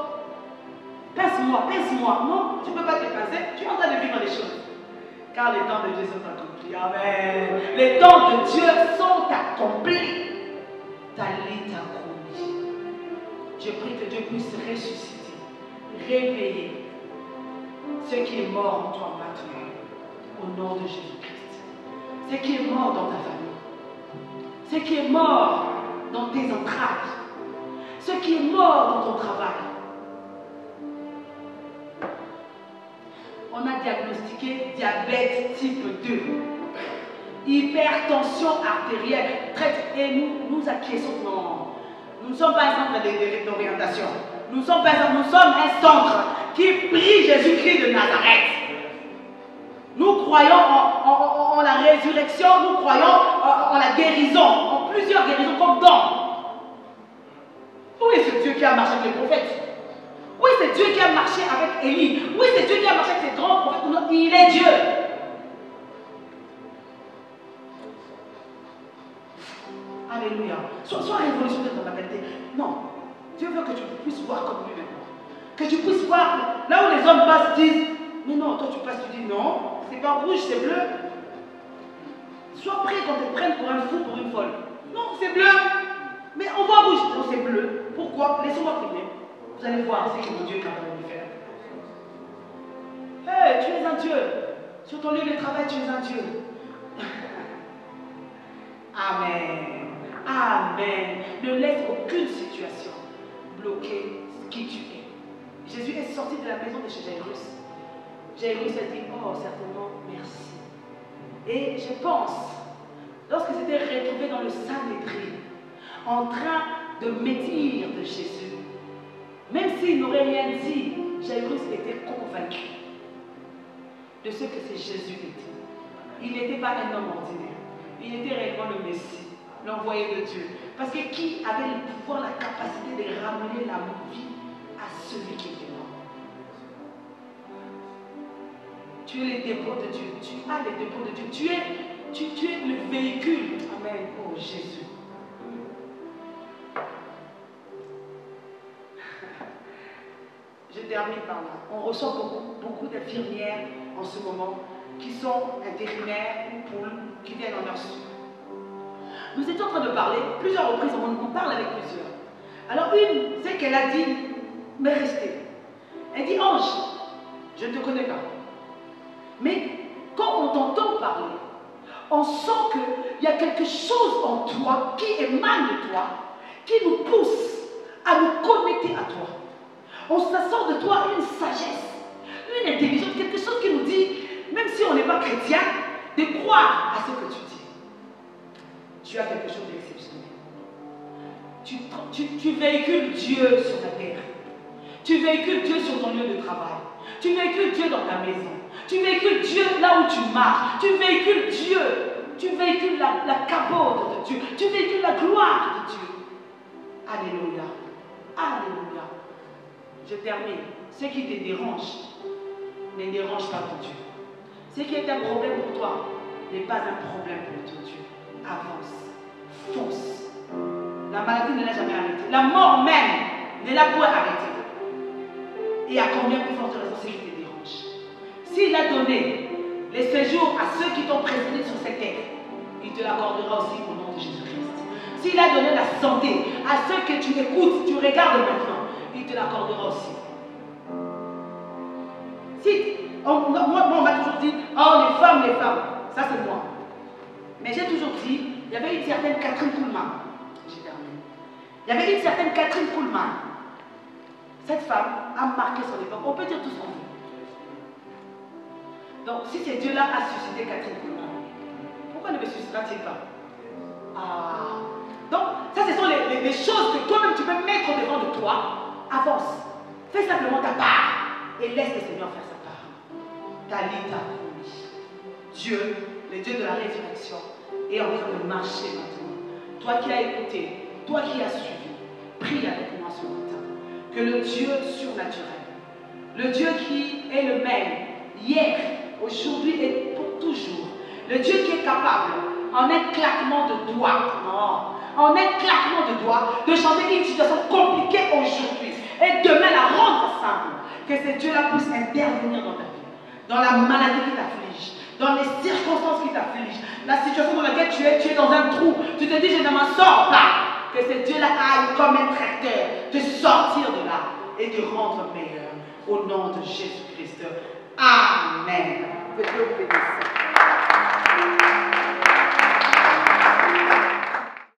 pince-moi, pince-moi. Non, tu ne peux pas te pincer. Tu es en train de vivre les choses. Car les temps de Dieu sont accomplis. Amen. Les temps de Dieu sont accomplis. Talita Koumi. Je prie que Dieu puisse ressusciter, réveiller ce qui est mort en toi maintenant. Au nom de Jésus-Christ. Ce qui est mort dans ta famille. Ce qui est mort dans tes entrailles. Ce qui est mort dans ton travail. On a diagnostiqué diabète type 2, hypertension artérielle, et nous acquiesçons. Non, nous ne sommes pas un centre d'orientation. Nous sommes un centre qui prie Jésus-Christ de Nazareth. Nous croyons en la résurrection, nous croyons en la guérison, en plusieurs guérisons comme dons. Oui, c'est Dieu qui a marché avec les prophètes. Oui, c'est Dieu qui a marché avec Élie. Oui, c'est Dieu qui a marché avec ces grands prophètes. Il est Dieu. Alléluia. Sois révolutionnaire dans la vérité. Non. Dieu veut que tu puisses voir comme lui maintenant. Que tu puisses voir. Là où les hommes passent, disent, mais non, toi tu passes, tu dis non, c'est pas rouge, c'est bleu. Sois prêt quand ils te prennent pour un fou, pour une folle. Non, c'est bleu. Mais on voit rouge. Non, c'est bleu. Pourquoi? Laissez-moi prier. Vous allez voir ce que mon Dieu est capable de faire. Hey, tu es un Dieu. Sur ton lieu de travail, tu es un Dieu. Amen. Amen. Ne laisse aucune situation bloquer qui tu es. Jésus est sorti de la maison de chez Jairus. Jairus a dit, oh, certainement, merci. Et je pense, lorsque s'était retrouvé dans le Sanhédrin, en train de médire de Jésus, même s'il n'aurait rien dit, Jairus était convaincu de ce que c'est Jésus était. Il n'était pas un homme ordinaire. Il était réellement le Messie, l'envoyé de Dieu. Parce que qui avait le pouvoir, la capacité de ramener la vie à celui qui était mort? Tu es les dépôts de Dieu. Tu as les dépôts de Dieu. Tu es le véhicule. Amen. Oh Jésus. Je termine par là. On reçoit beaucoup d'infirmières en ce moment qui sont intérimaires ou poules, qui viennent en nurse. Nous étions en train de parler, plusieurs reprises, on parle avec plusieurs. Alors une, c'est qu'elle a dit, mais restez. Elle dit, Ange, je ne te connais pas. Mais quand on t'entend parler, on sent qu'il y a quelque chose en toi qui émane de toi, qui nous pousse à nous connecter à toi. On s'assort de toi une sagesse, une intelligence, quelque chose qui nous dit, même si on n'est pas chrétien, de croire à ce que tu dis. Tu as quelque chose d'exceptionnel. Tu véhicules Dieu sur la terre. Tu véhicules Dieu sur ton lieu de travail. Tu véhicules Dieu dans ta maison. Tu véhicules Dieu là où tu marches. Tu véhicules Dieu. Tu véhicules la capote de Dieu. Tu véhicules la gloire de Dieu. Alléluia. Alléluia. Je termine. Ce qui te dérange ne dérange pas ton Dieu. Ce qui est un problème pour toi n'est pas un problème pour ton Dieu. Avance. Fonce. La maladie ne l'a jamais arrêté. La mort même ne l'a point arrêté. Et à combien plus forte raison ce qui te dérange? S'il a donné les séjours à ceux qui t'ont précédé sur cette terre, il te l'accordera aussi au nom de Jésus-Christ. S'il a donné la santé à ceux que tu écoutes, tu regardes maintenant, il te l'accordera aussi. Si, moi, on m'a toujours dit, oh les femmes, ça c'est moi. Mais j'ai toujours dit, il y avait une certaine Catherine Kuhlman. J'ai terminé. Il y avait une certaine Catherine Kuhlman. Cette femme a marqué son époque. On peut dire tout ce qu'on veut. Donc, si ce Dieu-là a suscité Catherine Kuhlman, pourquoi ne me suscitera-t-il pas? Ah. Donc, ça, ce sont les choses que toi-même tu peux mettre devant de toi. Avance. Fais simplement ta part et laisse le Seigneur faire sa part. Talita. Dieu, le Dieu de la résurrection, est en train de marcher maintenant. Toi qui as écouté, toi qui as suivi, prie avec moi ce matin. Que le Dieu surnaturel, le Dieu qui est le même, hier, aujourd'hui et pour toujours, le Dieu qui est capable, en un claquement de doigts, en un claquement de doigts, de changer une situation compliquée aujourd'hui et demain la rendre simple, que ce Dieu-là puisse intervenir dans ta vie, dans la maladie qui t'afflige, dans les circonstances qui t'affligent, la situation dans laquelle tu es dans un trou, tu te dis je ne m'en sors pas, que ce Dieu-là aille comme un tracteur te sortir de là et te rendre meilleur au nom de Jésus-Christ. Amen. Que Dieu vous bénisse.